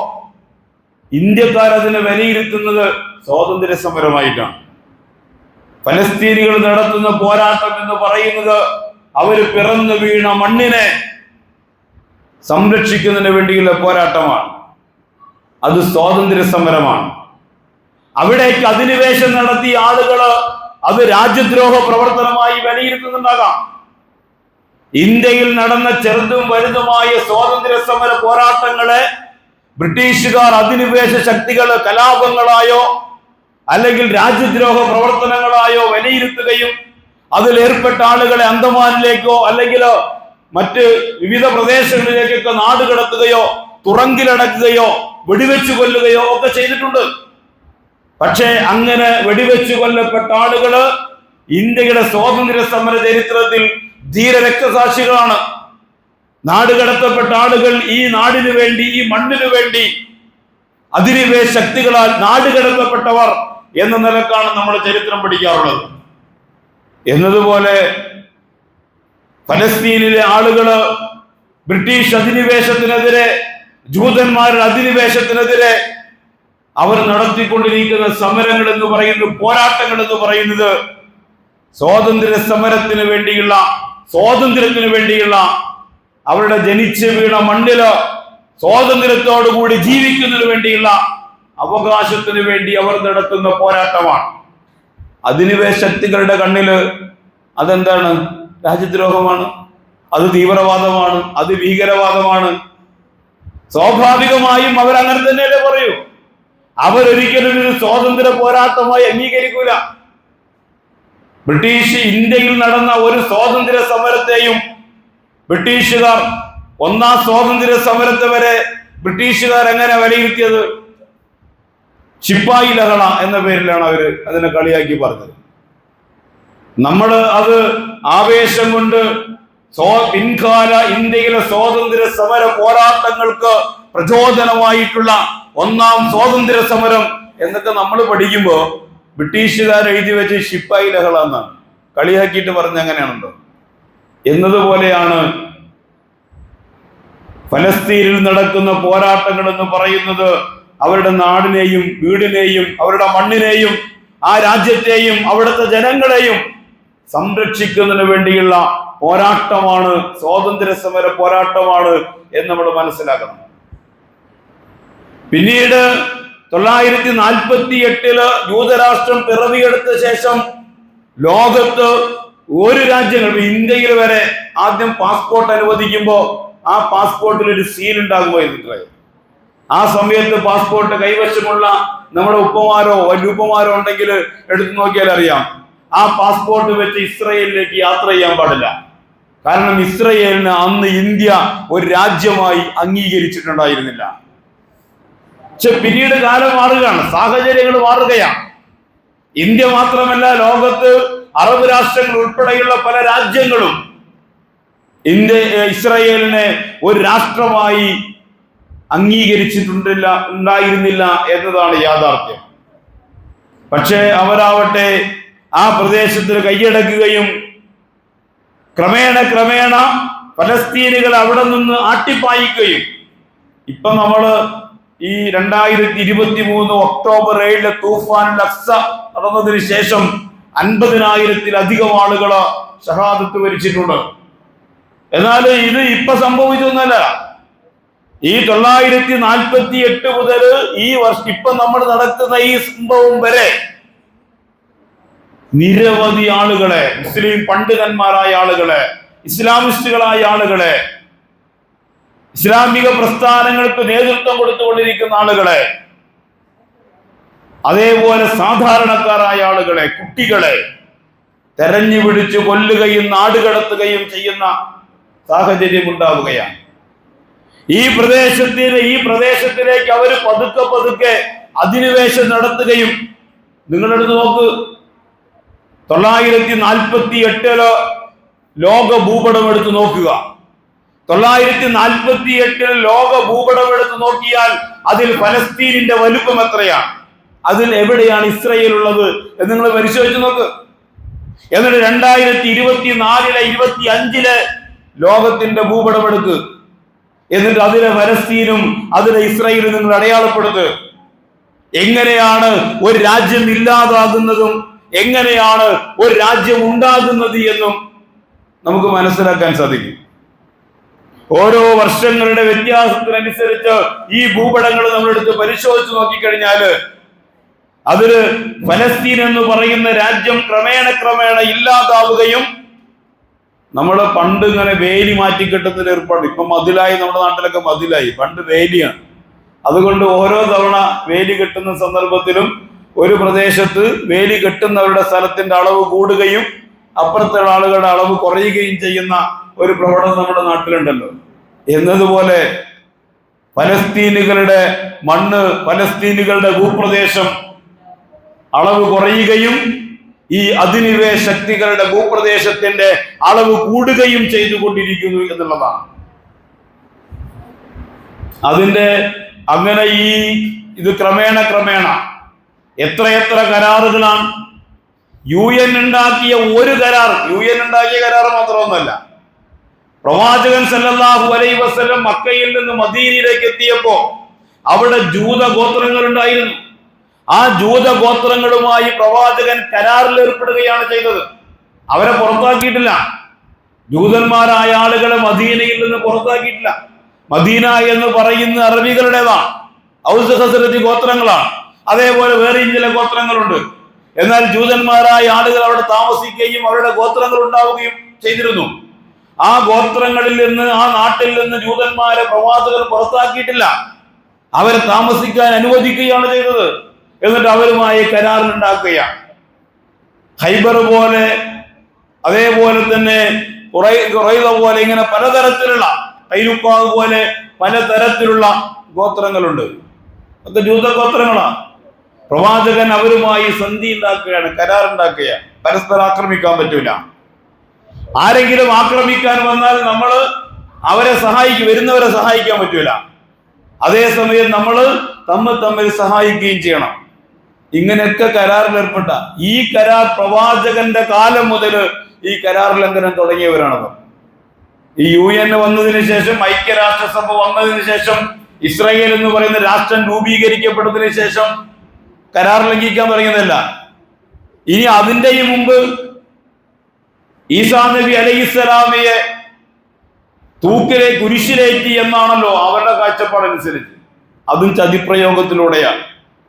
ഇന്ത്യക്കാർ അതിനെ വിലയിരുത്തുന്നത് സ്വാതന്ത്ര്യ സമരമായിട്ടാണ്. ഫലസ്തീനികൾ നടത്തുന്ന പോരാട്ടം എന്ന് പറയുന്നത് അവര് പിറന്നു വീണ മണ്ണിനെ സംരക്ഷിക്കുന്നതിന് വേണ്ടിയുള്ള പോരാട്ടമാണ്. അത് സ്വാതന്ത്ര്യ സമരമാണ്. അവിടേക്ക് അധിനിവേശം നടത്തിയ ആളുകള് അത് രാജ്യദ്രോഹ പ്രവർത്തനമായി വിലയിരുത്തുന്നുണ്ടാകാം. ഇന്ത്യയിൽ നടന്ന ചെറുതും വലുതുമായ സ്വാതന്ത്ര്യ സമര പോരാട്ടങ്ങളെ ബ്രിട്ടീഷുകാർ അധിനിവേശ ശക്തികള് കലാപങ്ങളായോ അല്ലെങ്കിൽ രാജ്യദ്രോഹ പ്രവർത്തനങ്ങളായോ വിലയിരുത്തുകയും അതിലേർപ്പെട്ട ആളുകളെ അന്തമാനിലേക്കോ അല്ലെങ്കിൽ മറ്റ് വിവിധ പ്രദേശങ്ങളിലേക്കൊക്കെ നാടുകടത്തുകയോ തുറങ്കിലടക്കുകയോ വെടിവെച്ചു കൊല്ലുകയോ ഒക്കെ ചെയ്തിട്ടുണ്ട്. പക്ഷേ അങ്ങനെ വെടിവെച്ചു കൊല്ലപ്പെട്ട ആളുകള് ഇന്ത്യയുടെ സ്വാതന്ത്ര്യ സമര ചരിത്രത്തിൽ ധീര രക്തസാക്ഷികളാണ്. നാടുകടത്തപ്പെട്ട ആളുകൾ ഈ നാടിനു വേണ്ടി, ഈ മണ്ണിനു വേണ്ടി അധിനിവേശ ശക്തികളാൽ നാടുകടത്തപ്പെട്ടവർ എന്ന നിലക്കാണ് നമ്മൾ ചരിത്രം പഠിക്കാറുള്ളത്. എന്നതുപോലെ ഫലസ്തീനിലെ ആളുകള് ബ്രിട്ടീഷ് അധിനിവേശത്തിനെതിരെ, ജൂതന്മാരുടെ അധിനിവേശത്തിനെതിരെ അവർ നടത്തിക്കൊണ്ടിരിക്കുന്ന സമരങ്ങൾ എന്ന് പറയുന്നത്, പോരാട്ടങ്ങൾ എന്ന് പറയുന്നത് സ്വാതന്ത്ര്യ സമരത്തിന് വേണ്ടിയുള്ള, സ്വാതന്ത്ര്യത്തിന് വേണ്ടിയുള്ള, അവരുടെ ജനിച്ചു വീണ മണ്ണില് സ്വാതന്ത്ര്യത്തോടുകൂടി ജീവിക്കുന്നതിന് വേണ്ടിയുള്ള അവകാശത്തിന് വേണ്ടി അവർ നടത്തുന്ന പോരാട്ടമാണ്. അധിനിവേശ ശക്തികളുടെ കണ്ണില് അതെന്താണ്? രാജ്യദ്രോഹമാണ്, അത് തീവ്രവാദമാണ്, അത് ഭീകരവാദമാണ്. സ്വാഭാവികമായും അവർ അങ്ങനെ തന്നെയല്ലേ പറയൂ. അവരൊരിക്കലും ഒരു സ്വാതന്ത്ര്യ പോരാട്ടമായി അംഗീകരിക്കൂല. ബ്രിട്ടീഷ് ഇന്ത്യയിൽ നടന്ന ഒരു സ്വാതന്ത്ര്യ സമരത്തെയും ബ്രിട്ടീഷുകാർ, ഒന്നാം സ്വാതന്ത്ര്യ സമരത്തെ വരെ ബ്രിട്ടീഷുകാർ എങ്ങനെ വിലയിരുത്തിയത്? ശിപ്പായി ലഹള എന്ന പേരിലാണ് അവര് അതിനെ കളിയാക്കി പറഞ്ഞത്. നമ്മൾ അത് ആവേശം കൊണ്ട് പിൻകാല ഇന്ത്യയിലെ സ്വാതന്ത്ര്യ സമര പോരാട്ടങ്ങൾക്ക് പ്രചോദനമായിട്ടുള്ള ഒന്നാം സ്വാതന്ത്ര്യ സമരം എന്നൊക്കെ നമ്മൾ പഠിക്കുമ്പോ ബ്രിട്ടീഷുകാർ എഴുതി വെച്ച് ശിപ്പായി ലഹള എന്നാണ് കളിയാക്കിയിട്ട് പറഞ്ഞ അങ്ങനെയാണല്ലോ. എന്നതുപോലെയാണ് ഫലസ്തീനിൽ നടക്കുന്ന പോരാട്ടങ്ങൾ എന്ന് പറയുന്നത് അവരുടെ നാടിനെയും വീടിനെയും അവരുടെ മണ്ണിനെയും ആ രാജ്യത്തെയും അവിടുത്തെ ജനങ്ങളെയും സംരക്ഷിക്കുന്നതിന് വേണ്ടിയുള്ള പോരാട്ടമാണ്, സ്വാതന്ത്ര്യ സമര പോരാട്ടമാണ് എന്ന് നമ്മൾ മനസ്സിലാക്കണം. പിന്നീട് 948 ജൂതരാഷ്ട്രം പിറവിയെടുത്ത ശേഷം ലോകത്ത് ഒരു രാജ്യങ്ങൾ, ഇന്ത്യയിൽ വരെ ആദ്യം പാസ്പോർട്ട് അനുവദിക്കുമ്പോൾ ആ പാസ്പോർട്ടിൽ ഒരു സീൽ ഉണ്ടാകുമായിരുന്നു. ആ സമയത്ത് പാസ്പോർട്ട് കൈവശമുള്ള നമ്മുടെ ഉപ്പമാരോ വല്യുപ്പമാരോ ഉണ്ടെങ്കിൽ എടുത്തു നോക്കിയാൽ അറിയാം, ആ പാസ്പോർട്ട് വെച്ച് ഇസ്രയേലിലേക്ക് യാത്ര ചെയ്യാൻ പാടില്ല. കാരണം ഇസ്രയേലിന് അന്ന് ഇന്ത്യ ഒരു രാജ്യമായി അംഗീകരിച്ചിട്ടുണ്ടായിരുന്നില്ല. പക്ഷെ പിന്നീട് കാലം മാറുകയാണ്, സാഹചര്യങ്ങൾ മാറുകയാണ്. ഇന്ത്യ മാത്രമല്ല, ലോകത്ത് അറബ് രാഷ്ട്രങ്ങൾ ഉൾപ്പെടെയുള്ള പല രാജ്യങ്ങളും ഇസ്രയേലിനെ ഒരു രാഷ്ട്രമായി ഉണ്ടായിരുന്നില്ല എന്നതാണ് യാഥാർത്ഥ്യം. പക്ഷേ അവരാവട്ടെ ആ പ്രദേശത്തിന് കൈയടക്കുകയും ക്രമേണ ഫലസ്തീനികൾ അവിടെ നിന്ന് ആട്ടിപ്പായിക്കുകയും ഇപ്പൊ നമ്മള് ഈ 2023 ഒക്ടോബർ 7 തൂഫാനുൽ അഖ്സ നടന്നതിന് ശേഷം 50,000-ലധികം ആളുകള് ഷഹാദത്ത് വരിച്ചിട്ടുണ്ട്. എന്നാൽ ഇത് ഇപ്പൊ സംഭവിച്ചൊന്നല്ല. ഈ 948 മുതൽ ഈ വർഷം ഇപ്പൊ നമ്മൾ നടക്കുന്ന ഈ സംഭവം വരെ നിരവധി ആളുകളെ, മുസ്ലിം പണ്ഡിതന്മാരായ ആളുകളെ, ഇസ്ലാമിസ്റ്റുകളായ ആളുകളെ, ഇസ്ലാമിക പ്രസ്ഥാനങ്ങൾക്ക് നേതൃത്വം കൊടുത്തുകൊണ്ടിരിക്കുന്ന ആളുകളെ, അതേപോലെ സാധാരണക്കാരായ ആളുകളെ, കുട്ടികളെ തെരഞ്ഞു പിടിച്ച് കൊല്ലുകയും നാടുകടത്തുകയും ചെയ്യുന്ന സാഹചര്യം ഉണ്ടാവുകയാണ്. ഈ പ്രദേശത്തിലേക്ക് അവർ പതുക്കെ അധിനിവേശം നടത്തുകയും, നിങ്ങളെടുത്ത് നോക്ക്, 948 ലോക ഭൂപടം എടുത്ത് നോക്കുക. 948 ലോക ഭൂപടം എടുത്ത് നോക്കിയാൽ അതിൽ ഫലസ്തീനിന്റെ വലുപ്പം എത്രയാണ്, അതിൽ എവിടെയാണ് ഇസ്രയേൽ ഉള്ളത് എന്ന് നിങ്ങൾ പരിശോധിച്ച് നോക്ക്. എന്നിട്ട് 2024 25 ലോകത്തിന്റെ ഭൂപടം എടുക്ക്. എന്നിട്ട് അതിലെ ഫലസ്തീനും അതിലെ ഇസ്രയേലും നിങ്ങൾ അടയാളപ്പെടുത്ത്. എങ്ങനെയാണ് ഒരു രാജ്യം ഇല്ലാതാകുന്നതും എങ്ങനെയാണ് ഒരു രാജ്യം ഉണ്ടാകുന്നത് എന്നും നമുക്ക് മനസ്സിലാക്കാൻ സാധിക്കും. ഓരോ വർഷങ്ങളുടെ വ്യത്യാസത്തിനനുസരിച്ച് ഈ ഭൂപടങ്ങൾ നമ്മളെടുത്ത് പരിശോധിച്ച് നോക്കിക്കഴിഞ്ഞാല് അതില് ഫലസ്തീൻ എന്ന് പറയുന്ന രാജ്യം ക്രമേണ ഇല്ലാതാവുകയും, നമ്മള് പണ്ട് ഇങ്ങനെ വേലി മാറ്റി കെട്ടുന്നതിൽ ഏർപ്പാട്, ഇപ്പൊ മതിലായി, നമ്മുടെ നാട്ടിലൊക്കെ മതിലായി, പണ്ട് വേലിയാണ്. അതുകൊണ്ട് ഓരോ തവണ വേലി കെട്ടുന്ന സന്ദർഭത്തിലും ഒരു പ്രദേശത്ത് വേലി കെട്ടുന്നവരുടെ സ്ഥലത്തിന്റെ അളവ് കൂടുകയും അപ്പുറത്തുള്ള ആളുകളുടെ അളവ് കുറയുകയും ചെയ്യുന്ന ഒരു പ്രവണത നമ്മുടെ നാട്ടിലുണ്ടല്ലോ. എന്നതുപോലെ ഫലസ്തീനുകളുടെ മണ്ണ്, ഫലസ്തീനുകളുടെ ഭൂപ്രദേശം അളവ് കുറയുകയും ഈ അധിനിവേശ ശക്തികളുടെ ഭൂപ്രദേശത്തിന്റെ അളവ് കൂടുകയും ചെയ്തുകൊണ്ടിരിക്കുന്നു എന്നുള്ളതാണ്. അങ്ങനെ ഇത് ക്രമേണ എത്രയെത്ര കരാറുകളാണ് UN ഉണ്ടാക്കിയ ഒരു കരാർ. UN ഉണ്ടാക്കിയ കരാർ മാത്രമൊന്നുമല്ല. പ്രവാചകൻ സല്ലല്ലാഹു അലൈഹി വസല്ലം മക്കയിൽ നിന്ന് മദീനയിലേക്ക് എത്തിയപ്പോ അവിടെ ജൂത ഗോത്രങ്ങൾ ഉണ്ടായിരുന്നു. ആ ജൂത ഗോത്രങ്ങളുമായി പ്രവാചകൻ കരാറിൽ ഏർപ്പെടുകയാണ് ചെയ്തത്. അവരെ പുറത്താക്കിയിട്ടില്ല. ജൂതന്മാരായ ആളുകളെ മദീനയിൽ നിന്ന് പുറത്താക്കിയിട്ടില്ല. മദീന എന്ന് പറയുന്ന അറബികളുടേതാണ്. ഔസ് ഖസ്റജ് ഗോത്രങ്ങളാണ്. അതേപോലെ വേറെയും ചില ഗോത്രങ്ങളുണ്ട്. എന്നാൽ ജൂതന്മാരായ ആളുകൾ അവിടെ താമസിക്കുകയും അവരുടെ ഗോത്രങ്ങൾ ഉണ്ടാവുകയും ചെയ്തിരുന്നു. ആ ഗോത്രങ്ങളിൽ നിന്ന്, ആ നാട്ടിൽ നിന്ന് ജൂതന്മാരെ പ്രവാചകർ പുറത്താക്കിയിട്ടില്ല. അവരെ താമസിക്കാൻ അനുവദിക്കുകയാണ് ചെയ്തത്. എന്നിട്ട് അവരുമായി കരാറിലുണ്ടാക്കുകയാണ്. ഖൈബർ പോലെ, അതേപോലെ തന്നെ ഖുറൈദ പോലെ, ഇങ്ങനെ പലതരത്തിലുള്ള, ഖൈനുഖാ പോലെ പലതരത്തിലുള്ള ഗോത്രങ്ങളുണ്ട്. അത് ജൂത ഗോത്രങ്ങളാണ്. പ്രവാചകൻ അവരുമായി സന്ധി ഉണ്ടാക്കുകയാണ്, കരാറുണ്ടാക്കുകയാണ്. പരസ്പരം ആക്രമിക്കാൻ പറ്റൂല. ആരെങ്കിലും ആക്രമിക്കാൻ വന്നാൽ നമ്മൾ അവരെ വരുന്നവരെ സഹായിക്കാൻ പറ്റൂല. അതേസമയം നമ്മൾ തമ്മിൽ സഹായിക്കുകയും ചെയ്യണം. ഇങ്ങനെയൊക്കെ കരാറിൽ ഏർപ്പെട്ട ഈ കരാർ പ്രവാചകന്റെ കാലം മുതൽ ഈ കരാർ ലംഘനം തുടങ്ങിയവരാണത്. ഈ UN വന്നതിന് ശേഷം, ഐക്യരാഷ്ട്രസഭ വന്നതിന് ശേഷം, ഇസ്രായേൽ എന്ന് പറയുന്ന രാഷ്ട്രം രൂപീകരിക്കപ്പെട്ടതിന് ശേഷം കരാർ ലംഘിക്കാൻ തുടങ്ങിയതല്ല. ഇനി അതിൻ്റെയും മുമ്പ് ഈസാ നബി അലൈഹിസ്സലാമയെ കുരിശിലേറ്റി എന്നാണല്ലോ അവരുടെ കാഴ്ചപ്പാടനുസരിച്ച്. അതും ചതിപ്രയോഗത്തിലൂടെയാണ്.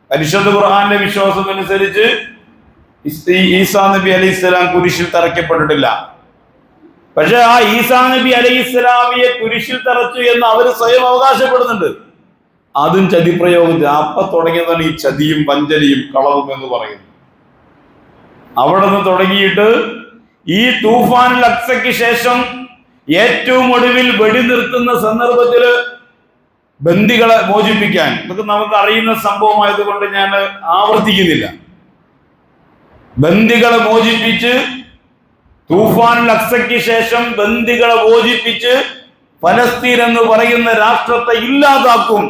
പരിശുദ്ധ ഖുർആന്റെ വിശ്വാസം അനുസരിച്ച് ഈസാ നബി അലൈഹിസ്സലാം കുരിശിൽ തറയ്ക്കപ്പെട്ടിട്ടില്ല. പക്ഷെ ആ ഈസാ നബി അലൈഹിസ്സലാമിയെ കുരിശിൽ തറച്ചു എന്ന് അവർ സ്വയം അവകാശപ്പെടുന്നുണ്ട്. അതും ചതിപ്രയോഗത്തിൽ. അപ്പൊ തുടങ്ങിയതാണ് ഈ ചതിയും വഞ്ചനയും കളവും എന്ന് പറയുന്നത്. അവിടെ നിന്ന് തുടങ്ങിയിട്ട് ഈ തൂഫാനുൽ അക്സയ്ക്ക് ശേഷം ഏറ്റവും ഒടുവിൽ വെടിനിർത്തുന്ന സന്ദർഭത്തില് ബന്ദികളെ മോചിപ്പിക്കാൻ, ഇതൊക്കെ നമുക്ക് അറിയുന്ന സംഭവമായതുകൊണ്ട് ഞാൻ ആവർത്തിക്കുന്നില്ല. ബന്ദികളെ മോചിപ്പിച്ച്, തൂഫാനുൽ അക്സയ്ക്ക് ശേഷം ബന്ദികളെ മോചിപ്പിച്ച് ഫലസ്തീൻ എന്ന് പറയുന്ന രാഷ്ട്രത്തെ ഇല്ലാതാക്കും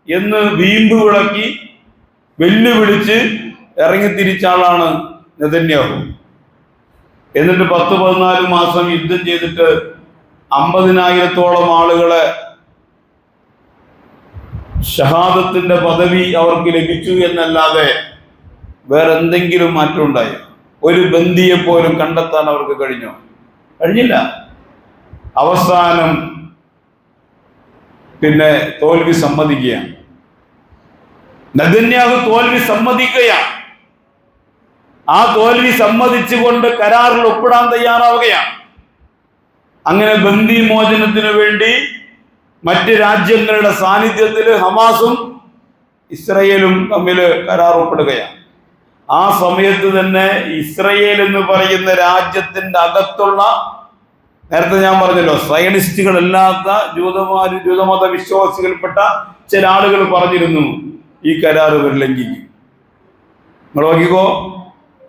എന്ന് വീമ്പ് വിളക്കി വെല്ലുവിളിച്ച് ഇറങ്ങിത്തിരിച്ച ആളാണ് നെതന്യാഹു. എന്നിട്ട് 10-14 മാസം യുദ്ധം ചെയ്തിട്ട് 50,000-ഓളം ആളുകളെ ഷഹാദത്തിന്റെ പദവി അവർക്ക് ലഭിച്ചു എന്നല്ലാതെ വേറെ എന്തെങ്കിലും മാറ്റം ഉണ്ടായോ? ഒരു ബന്ദിയെ പോലും കണ്ടെത്താൻ അവർക്ക് കഴിഞ്ഞില്ല. അവസാനം പിന്നെ തോൽവി സമ്മതിക്കുകയാണ്. നെതന്യാഹു തോൽവി സമ്മതിക്കുകയാണ്. ആ തോൽവി സമ്മതിച്ചുകൊണ്ട് കരാറിൽ ഒപ്പിടാൻ തയ്യാറാവുകയാണ്. അങ്ങനെ ബന്ദി മോചനത്തിനു വേണ്ടി മറ്റ് രാജ്യങ്ങളുടെ സാന്നിധ്യത്തിൽ ഹമാസും ഇസ്രയേലും തമ്മിൽ കരാർ ഒപ്പിടുകയാണ്. ആ സമയത്ത് തന്നെ ഇസ്രയേൽ എന്ന് പറയുന്ന രാജ്യത്തിന്റെ അകത്തുള്ള, നേരത്തെ ഞാൻ പറഞ്ഞല്ലോ, സയനിസ്റ്റുകളല്ലാത്ത ജൂതമത വിശ്വാസികൾപ്പെട്ട ചില ആളുകൾ പറഞ്ഞിരുന്നു ഈ കരാർ ഇവർ ലംഘിക്കും. നിങ്ങൾ നോക്കിക്കോ,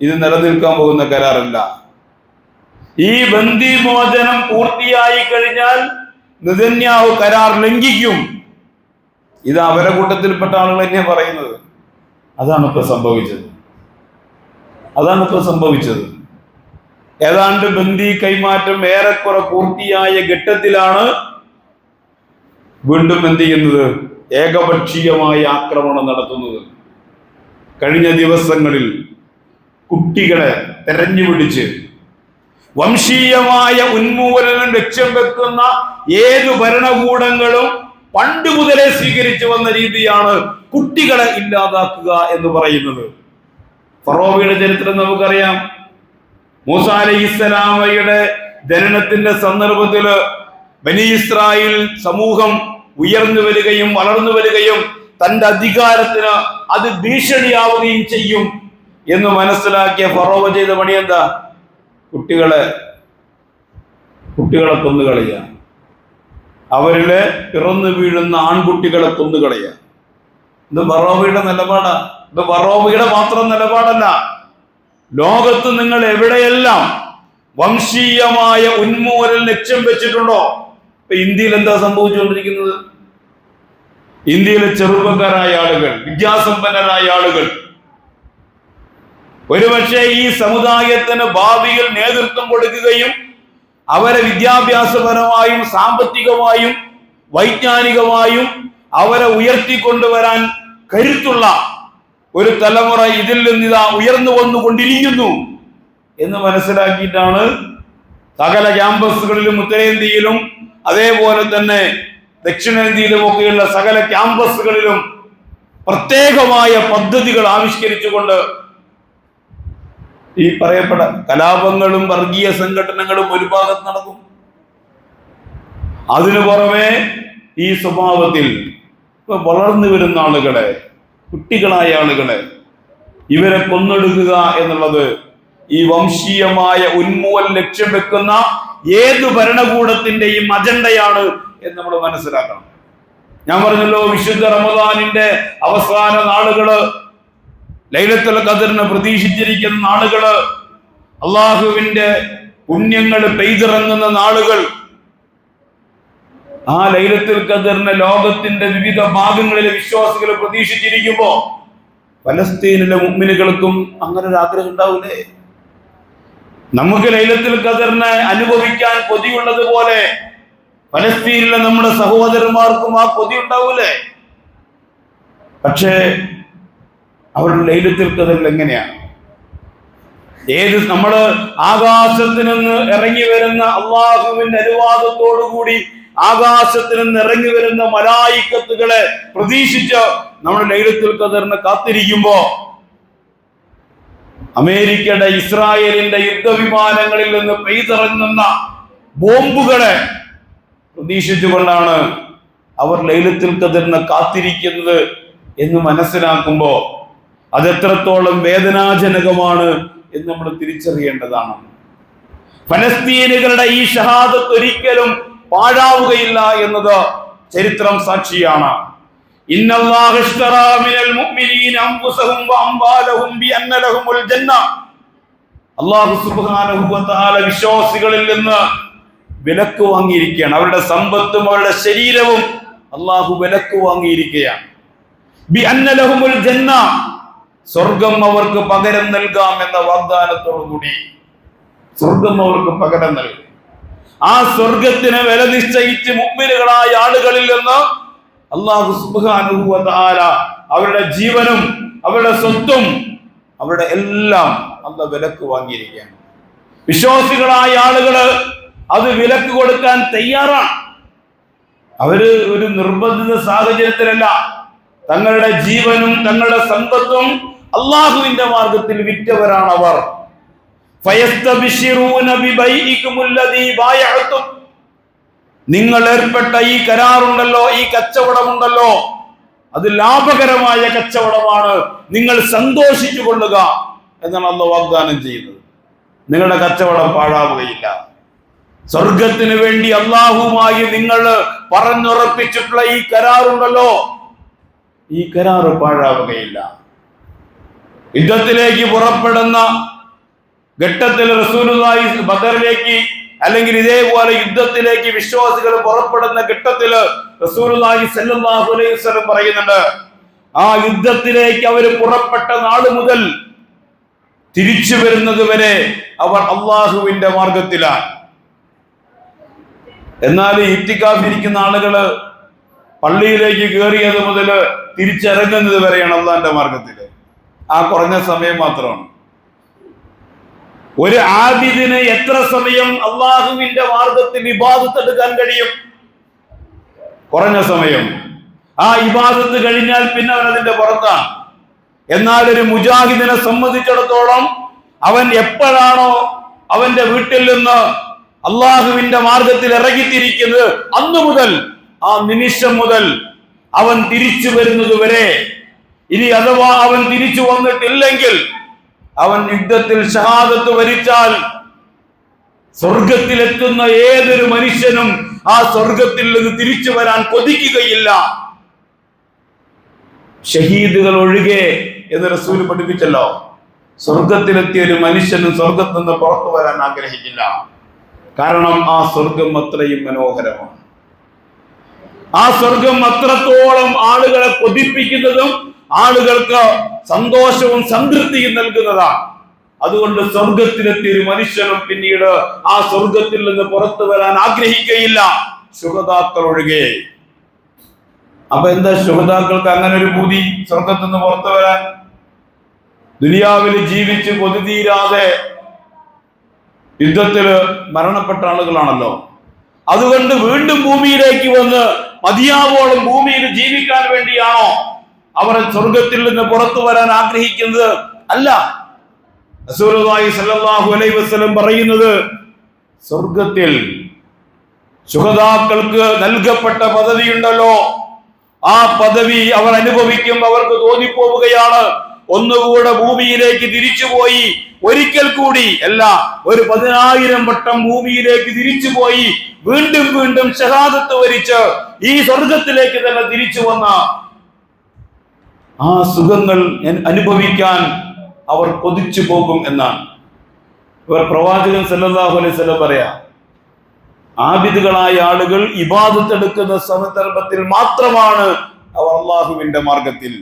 ഇത് നിലനിൽക്കാൻ പോകുന്ന കരാറല്ല. ഈ ബന്ദി മോചനം പൂർത്തിയായി കഴിഞ്ഞാൽ നെതന്യാഹു കരാർ ലംഘിക്കും. ഇത് അവരെ കൂട്ടത്തിൽപ്പെട്ട ആളുകൾ തന്നെ പറയുന്നത്. അതാണ് ഇപ്പൊ സംഭവിച്ചത്. ഏതാണ്ട് ബന്ദി കൈമാറ്റം ഏറെക്കുറെ പൂർത്തിയായ ഘട്ടത്തിലാണ് വീണ്ടും എന്ത് ചെയ്യുന്നത്? ഏകപക്ഷീയമായ ആക്രമണം നടത്തുന്നത്. കഴിഞ്ഞ ദിവസങ്ങളിൽ കുട്ടികളെ തെരഞ്ഞുപിടിച്ച് വംശീയമായ ഉന്മൂലനം ലക്ഷ്യം വെക്കുന്ന ഏതു ഭരണകൂടങ്ങളും പണ്ട് മുതലേ സ്വീകരിച്ചു വന്ന രീതിയാണ് കുട്ടികളെ ഇല്ലാതാക്കുക എന്ന് പറയുന്നത്. ഫറോവയുടെ ചരിത്രം നമുക്കറിയാം. മൂസ അലൈഹിസ്സലാമയുടെ ജനനത്തിന്റെ സന്ദർഭത്തിൽ ബനി ഇസ്രായേൽ സമൂഹം ഉയർന്നു വരികയും വളർന്നു വരികയും തന്റെ അധികാരത്തിന് അത് ഭീഷണിയാവുകയും ചെയ്യും എന്ന് മനസ്സിലാക്കിയ ഫറോവ ചെയ്ത പണി എന്താ? കുട്ടികളെ കൊന്നുകളയുക. അവരിലെ പിറന്നു വീഴുന്ന ആൺകുട്ടികളെ കൊന്നുകളയുക. ഇത് ഫറോവയുടെ നിലപാടാ. ഇത് ഫറോവയുടെ മാത്രം നിലപാടല്ല. ലോകത്ത് നിങ്ങൾ എവിടെയെല്ലാം വംശീയമായ ഉന്മൂലനം ലക്ഷ്യം വെച്ചിട്ടുണ്ടോ? ഇപ്പൊ ഇന്ത്യയിൽ എന്താ സംഭവിച്ചുകൊണ്ടിരിക്കുന്നത്? ഇന്ത്യയിലെ ചെറുപ്പക്കാരായ ആളുകൾ, വിദ്യാസമ്പന്നരായ ആളുകൾ ഒരുപക്ഷെ ഈ സമുദായത്തിന് ഭാവിയിൽ നേതൃത്വം കൊടുക്കുകയും അവരെ വിദ്യാഭ്യാസപരമായും സാമ്പത്തികമായും വൈജ്ഞാനികമായും അവരെ ഉയർത്തിക്കൊണ്ടുവരാൻ കരുത്തുള്ള ഒരു തലമുറ ഇതിൽ നിന്നിതാ ഉയർന്നു വന്നുകൊണ്ടിരിക്കുന്നു എന്ന് മനസ്സിലാക്കിയിട്ടാണ് സകല ക്യാമ്പസുകളിലും ഉത്തരേന്ത്യയിലും അതേപോലെ തന്നെ ദക്ഷിണേന്ത്യയിലും ഒക്കെയുള്ള സകല ക്യാമ്പസുകളിലും പ്രത്യേകമായ പദ്ധതികൾ ആവിഷ്കരിച്ചുകൊണ്ട് ഈ പറയപ്പെട്ട കലാപങ്ങളും വർഗീയ സംഘടനകളും ഒരു ഭാഗത്ത് നടക്കും. അതിനു പുറമെ ഈ സ്വഭാവത്തിൽ വളർന്നു വരുന്ന ആളുകളെ, കുട്ടികളായ ആളുകളെ ഇവരെ കൊന്നൊടുക്കുക എന്നുള്ളത് ഈ വംശീയമായ ഉന്മൂലനം ലക്ഷ്യം വെക്കുന്ന ഏത് ഭരണകൂടത്തിന്റെയും അജണ്ടയാണ് എന്ന് നമ്മൾ മനസ്സിലാക്കണം. ഞാൻ പറഞ്ഞല്ലോ, വിശുദ്ധ റമദാനിന്റെ അവസാന നാളുകള്, ലൈലത്തുൽ ഖദറിനെ പ്രതീക്ഷിച്ചിരിക്കുന്ന നാളുകള്, അള്ളാഹുവിന്റെ പുണ്യങ്ങൾ പെയ്തിറങ്ങുന്ന നാളുകൾ. ആ ലൈലത്തുൽ ഖദറിനെ ലോകത്തിന്റെ വിവിധ ഭാഗങ്ങളിലെ വിശ്വാസികൾ പ്രതീക്ഷിച്ചിരിക്കുമ്പോ ഫലസ്തീനിലെ മുഅ്മിനുകൾക്കും അങ്ങനെ ഒരു ആഗ്രഹം ഉണ്ടാവൂലേ? നമുക്ക് ലൈലത്തുൽ ഖദറിനെ അനുഭവിക്കാൻ കൊതിയുള്ളത് പോലെ ഫലസ്തീനിലെ നമ്മുടെ സഹോദരന്മാർക്കും ആ കൊതി ഉണ്ടാവൂലേ? പക്ഷേ അവരുടെ ലൈലത്തുൽ ഖദറിൽ എങ്ങനെയാണ്? നമ്മള് ആകാശത്തിൽ നിന്ന് ഇറങ്ങി വരുന്ന അള്ളാഹുവിന്റെ അനുവാദത്തോടുകൂടി ആകാശത്തിൽ നിന്ന് ഇറങ്ങി വരുന്ന മലായിക്കത്തുകളെ പ്രതീക്ഷിച്ച് നമ്മൾ ലൈലത്തുൽ ഖദറിനെ കാത്തിരിക്കുമ്പോ അമേരിക്കയുടെ ഇസ്രായേലിന്റെ യുദ്ധവിമാനങ്ങളിൽ നിന്ന് പെയ്തിറങ്ങുന്ന ബോംബുകളെ പ്രതീക്ഷിച്ചുകൊണ്ടാണ് അവർ ലൈലത്തുൽ ഖദറിനെ കാത്തിരിക്കുന്നത് എന്ന് മനസ്സിലാക്കുമ്പോ അതെത്രത്തോളം വേദനാജനകമാണ് എന്ന് നമ്മൾ തിരിച്ചറിയേണ്ടതാണ്. ഫലസ്തീനുകളുടെ ഈ ഷഹാദത്ത് ഒരിക്കലും പാഴാവുകയില്ല എന്നത് ചരിത്രം സാക്ഷിയാണ്. ഇന്നല്ലാഹു ഇശ്തറാ മിനൽ മുഅ്മിനീന അൻഫുസഹും വഅംവാലഹും ബിഅന്ന ലഹുമുൽ ജന്ന. അല്ലാഹു സുബ്ഹാനഹു വ തആല വിശ്വാസികളിൽ നിന്ന് വിലക്ക് വാങ്ങിയിരിക്കുകയാണ്. അവരുടെ സമ്പത്തും അവരുടെ ശരീരവും അല്ലാഹു വിലക്ക് വാങ്ങിയിരിക്കുകയാണ്. ബിഅന്ന ലഹുമുൽ ജന്ന, സ്വർഗം അവർക്ക് പകരം നൽകാം എന്ന വാഗ്ദാനത്തോടുകൂടി സ്വർഗം അവർക്ക് പകരം നൽകും. ആ സ്വർഗത്തിന് വില നിശ്ചയിച്ച് മുഅ്മിനുകളായ ആളുകളിൽ നിന്ന് അല്ലാഹു സുബ്ഹാനഹു വ തആല അവരുടെ ജീവനും അവരുടെ സ്വത്തും അവരുടെ എല്ലാം അല്ലാഹു വിലക്ക് വാങ്ങിയിരിക്കുകയാണ്. വിശ്വാസികളായ ആളുകള് അത് വിലക്ക് കൊടുക്കാൻ തയ്യാറാണ്. അവര് ഒരു നിർബന്ധിത സാഹചര്യത്തിലല്ല തങ്ങളുടെ ജീവനും തങ്ങളുടെ സമ്പത്തും അള്ളാഹുവിന്റെ മാർഗത്തിൽ വിറ്റവരാണ് അവർ. നിങ്ങൾ ഏർപ്പെട്ട ഈ കരാറുണ്ടല്ലോ, ഈ കച്ചവടമുണ്ടല്ലോ, അത് ലാഭകരമായ കച്ചവടമാണ്. നിങ്ങൾ സന്തോഷിച്ചു കൊള്ളുക എന്നാണ് അല്ലാഹു വാഗ്ദാനം ചെയ്യുന്നത്. നിങ്ങളുടെ കച്ചവടം പാഴാവുകയില്ല. സ്വർഗത്തിന് വേണ്ടി അള്ളാഹുവുമായി നിങ്ങൾ പറഞ്ഞുറപ്പിച്ചിട്ടുള്ള ഈ കരാറുണ്ടല്ലോ, ഈ കരാറ് പാഴാവുകയില്ല. യുദ്ധത്തിലേക്ക് പുറപ്പെടുന്ന ഘട്ടത്തിൽ റസൂലുള്ളാഹി ബദറിലേക്ക് അല്ലെങ്കിൽ ഇതേപോലെ യുദ്ധത്തിലേക്ക് വിശ്വാസികൾ പുറപ്പെടുന്ന ഘട്ടത്തില് റസൂലുള്ളാഹി സ്വല്ലല്ലാഹു അലൈഹി വസല്ലം പറയുന്നുണ്ട്, ആ യുദ്ധത്തിലേക്ക് അവർ പുറപ്പെട്ട നാള് മുതൽ തിരിച്ചു വരുന്നത് വരെ അവർ അള്ളാഹുവിന്റെ മാർഗത്തിലാണ്. എന്നാൽ ഇത്തിക്കാഫിരിക്കുന്ന ആളുകള് പള്ളിയിലേക്ക് കയറിയത് മുതൽ തിരിച്ചിറങ്ങുന്നത് വരെയാണ് അള്ളാഹിന്റെ മാർഗത്തില്. ആ കുറഞ്ഞ സമയം മാത്രമാണ്. ഒരു ആബിദിന് എത്ര സമയം അള്ളാഹുവിന്റെ മാർഗത്തിൽ ഇബാദത്ത് എടുക്കാൻ കഴിയും? കുറഞ്ഞ സമയം. ആ ഇബാദത്ത് കഴിഞ്ഞാൽ പിന്നെ അവൻ അതിന്റെ പുറത്താണ്. എന്നാൽ ഒരു മുജാഹിദിനെ സംബന്ധിച്ചിടത്തോളം അവൻ എപ്പോഴാണോ അവന്റെ വീട്ടിൽ നിന്ന് അള്ളാഹുവിന്റെ മാർഗത്തിൽ ഇറങ്ങിത്തിരിക്കുന്നത് അന്നു മുതൽ, ആ നിമിഷം മുതൽ അവൻ തിരിച്ചു വരുന്നത് വരെ, ഇനി അഥവാ അവൻ തിരിച്ചു വന്നിട്ടില്ലെങ്കിൽ അവൻ യുദ്ധത്തിൽ ഷഹാദത്ത് വരിച്ചാൽ സ്വർഗത്തിലെത്തുന്ന ഏതൊരു മനുഷ്യനും ആ സ്വർഗത്തിൽ നിന്ന് തിരിച്ചു വരാൻ കൊതിക്കുകയില്ല, ഷഹീദുകൾ ഒഴികെ എന്ന് റസൂൽ പഠിപ്പിച്ചല്ലോ. സ്വർഗത്തിലെത്തിയ ഒരു മനുഷ്യനും സ്വർഗത്തിൽ നിന്ന് പുറത്തു വരാൻ ആഗ്രഹിക്കില്ല. കാരണം ആ സ്വർഗം അത്രയും മനോഹരമാണ്. ആ സ്വർഗം അത്രത്തോളം ആളുകളെ കൊതിപ്പിക്കുന്നതും ആളുകൾക്ക് സന്തോഷവും സംതൃപ്തിയും നൽകുന്നതാണ്. അതുകൊണ്ട് സ്വർഗത്തിലെത്തിയ ഒരു മനുഷ്യനും പിന്നീട് ആ സ്വർഗത്തിൽ നിന്ന് പുറത്തു വരാൻ ആഗ്രഹിക്കുകയില്ല, ശുഹദാക്കൾ ഒഴികെ. അപ്പൊ എന്താ ശുഹദാക്കൾക്ക് അങ്ങനെ ഒരു പൂതി സ്വർഗത്തിൽ നിന്ന് പുറത്തു വരാൻ? ദുനിയാവിൽ ജീവിച്ച് കൊതി തീരാതെ യുദ്ധത്തില് മരണപ്പെട്ട ആളുകളാണല്ലോ. അതുകൊണ്ട് വീണ്ടും ഭൂമിയിലേക്ക് വന്ന് മതിയാവോളം ഭൂമിയിൽ ജീവിക്കാൻ വേണ്ടിയാണോ അവർ സ്വർഗത്തിൽ നിന്ന് പുറത്തു വരാൻ ആഗ്രഹിക്കുന്നത്? അല്ല. റസൂലുള്ളാഹി സ്വല്ലല്ലാഹു അലൈഹി വസല്ലം പറയുന്നത്, സ്വർഗത്തിൽ ശുഹദാക്കൾക്ക് നൽകപ്പെട്ട പദവിയുണ്ടല്ലോ, ആ പദവി അവർ അനുഭവിക്കും. അവർക്ക് തോന്നിപ്പോവുകയാണ്, ഒന്നുകൂടെ ഭൂമിയിലേക്ക് തിരിച്ചുപോയി, ഒരിക്കൽ കൂടി അല്ല, ഒരു 10,000 വട്ടം ഭൂമിയിലേക്ക് തിരിച്ചുപോയി വീണ്ടും വീണ്ടും ഷഹാദത്ത് വരിച്ച് ഈ സ്വർഗത്തിലേക്ക് തന്നെ തിരിച്ചു വന്ന ആ സുഖങ്ങൾ അനുഭവിക്കാൻ അവർ കൊതിച്ചു പോകും എന്നാണ് ഇവർ പ്രവാചകൻ സല്ലല്ലാഹു അലൈഹി വസല്ലം പറയാ. ആബിദുകളായ ആളുകൾ ഇബാദത്ത് എടുക്കുന്ന സന്ദർഭത്തിൽ മാത്രമാണ് അവർ അള്ളാഹുവിന്റെ മാർഗത്തിൽ.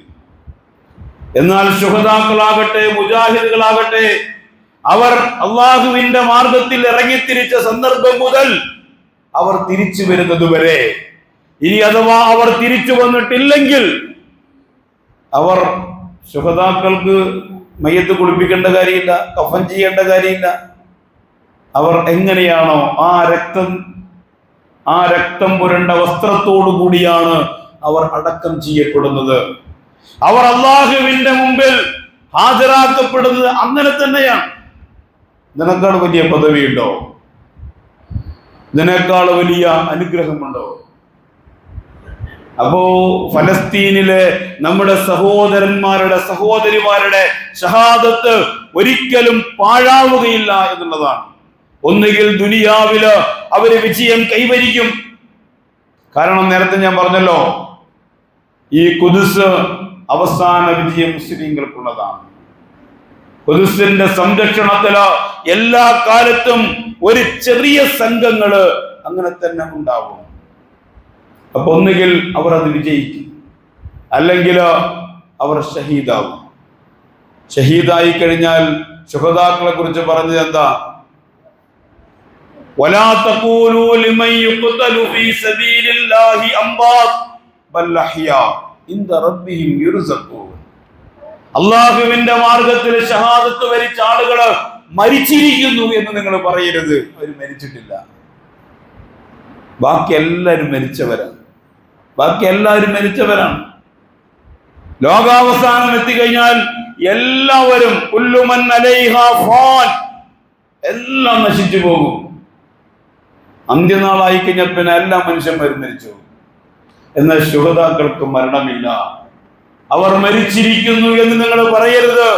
എന്നാൽ ശുഹദാക്കളാകട്ടെ മുജാഹിദുകളാകട്ടെ അവർ അള്ളാഹുവിന്റെ മാർഗത്തിൽ ഇറങ്ങിത്തിരിച്ച സന്ദർഭം മുതൽ അവർ തിരിച്ചു വരുന്നത് വരെ, ഇനി അഥവാ അവർ തിരിച്ചു വന്നിട്ടില്ലെങ്കിൽ അവർ ശുഹദാക്കൾക്ക് മയ്യത്ത് കുളിപ്പിക്കേണ്ട കാര്യമില്ല, കഫൻ ചെയ്യേണ്ട കാര്യമില്ല. അവർ എങ്ങനെയാണോ ആ രക്തം പുരണ്ട വസ്ത്രത്തോടു കൂടിയാണ് അവർ അടക്കം ചെയ്യപ്പെടുന്നത്. അവർ അള്ളാഹുവിന്റെ മുമ്പിൽ ഹാജരാക്കപ്പെടുന്നത് അങ്ങനെ തന്നെയാണ്. ഇതിനേക്കാൾ വലിയ പദവിയുണ്ടോ? ഇതിനേക്കാൾ വലിയ അനുഗ്രഹമുണ്ടോ? അപ്പോ ഫലസ്തീനിലെ നമ്മുടെ സഹോദരന്മാരുടെ സഹോദരിമാരുടെ ഷഹാദത്ത് ഒരിക്കലും പാഴാവുകയില്ല എന്നുള്ളതാണ്. ഒന്നുകിൽ ദുനിയാവില് അവര് വിജയം കൈവരിക്കും. കാരണം നേരത്തെ ഞാൻ പറഞ്ഞല്ലോ, ഈ ഖുദ്സ് അവസാന വിജയം മുസ്ലിങ്ങൾക്കുള്ളതാണ്. ഖുദ്സിന്റെ സംരക്ഷണത്തില് എല്ലാ കാലത്തും ഒരു ചെറിയ സംഘങ്ങള് അങ്ങനെ തന്നെ ഉണ്ടാവും. അപ്പൊ ഒന്നുകിൽ അവർ അത് വിജയിക്കും, അല്ലെങ്കിൽ അവർ ഷഹീദാവും. ഷഹീദായി കഴിഞ്ഞാൽ ശുഹദാക്കളെ കുറിച്ച് പറഞ്ഞത് എന്താ? വലാ തഖൂലൂ ലിമൻ യുഖ്തലു ഫീ സബീലില്ലാഹി അംവാത് ബൽ അഹ്യാ ഇൻദ റബ്ബിഹിം യുർസഖൂൻ. അല്ലാഹുവിന്റെ മാർഗത്തിൽ ഷഹാദത്ത് വരിച്ച ആളുകള് മരിച്ചിരിക്കുന്നു എന്ന് നിങ്ങൾ പറയരുത്. അവർ മരിച്ചിട്ടില്ല. ബാക്കി എല്ലാവരും മരിച്ചവരാണ്. ലോകാവസാനം എത്തിക്കഴിഞ്ഞാൽ എല്ലാവരും കുല്ലു മൻ അലൈഹാ ഫാൻ, എല്ലാം നശിച്ചു പോകും. അന്ത്യനാളായി കഴിഞ്ഞാൽ പിന്നെ എല്ലാ മനുഷ്യന്മാരും മരിച്ചു. എന്നാൽ ശുഹദാക്കൾക്ക് മരണമില്ല. അവർ മരിച്ചിരിക്കുന്നു എന്ന് നിങ്ങൾ പറയരുത്.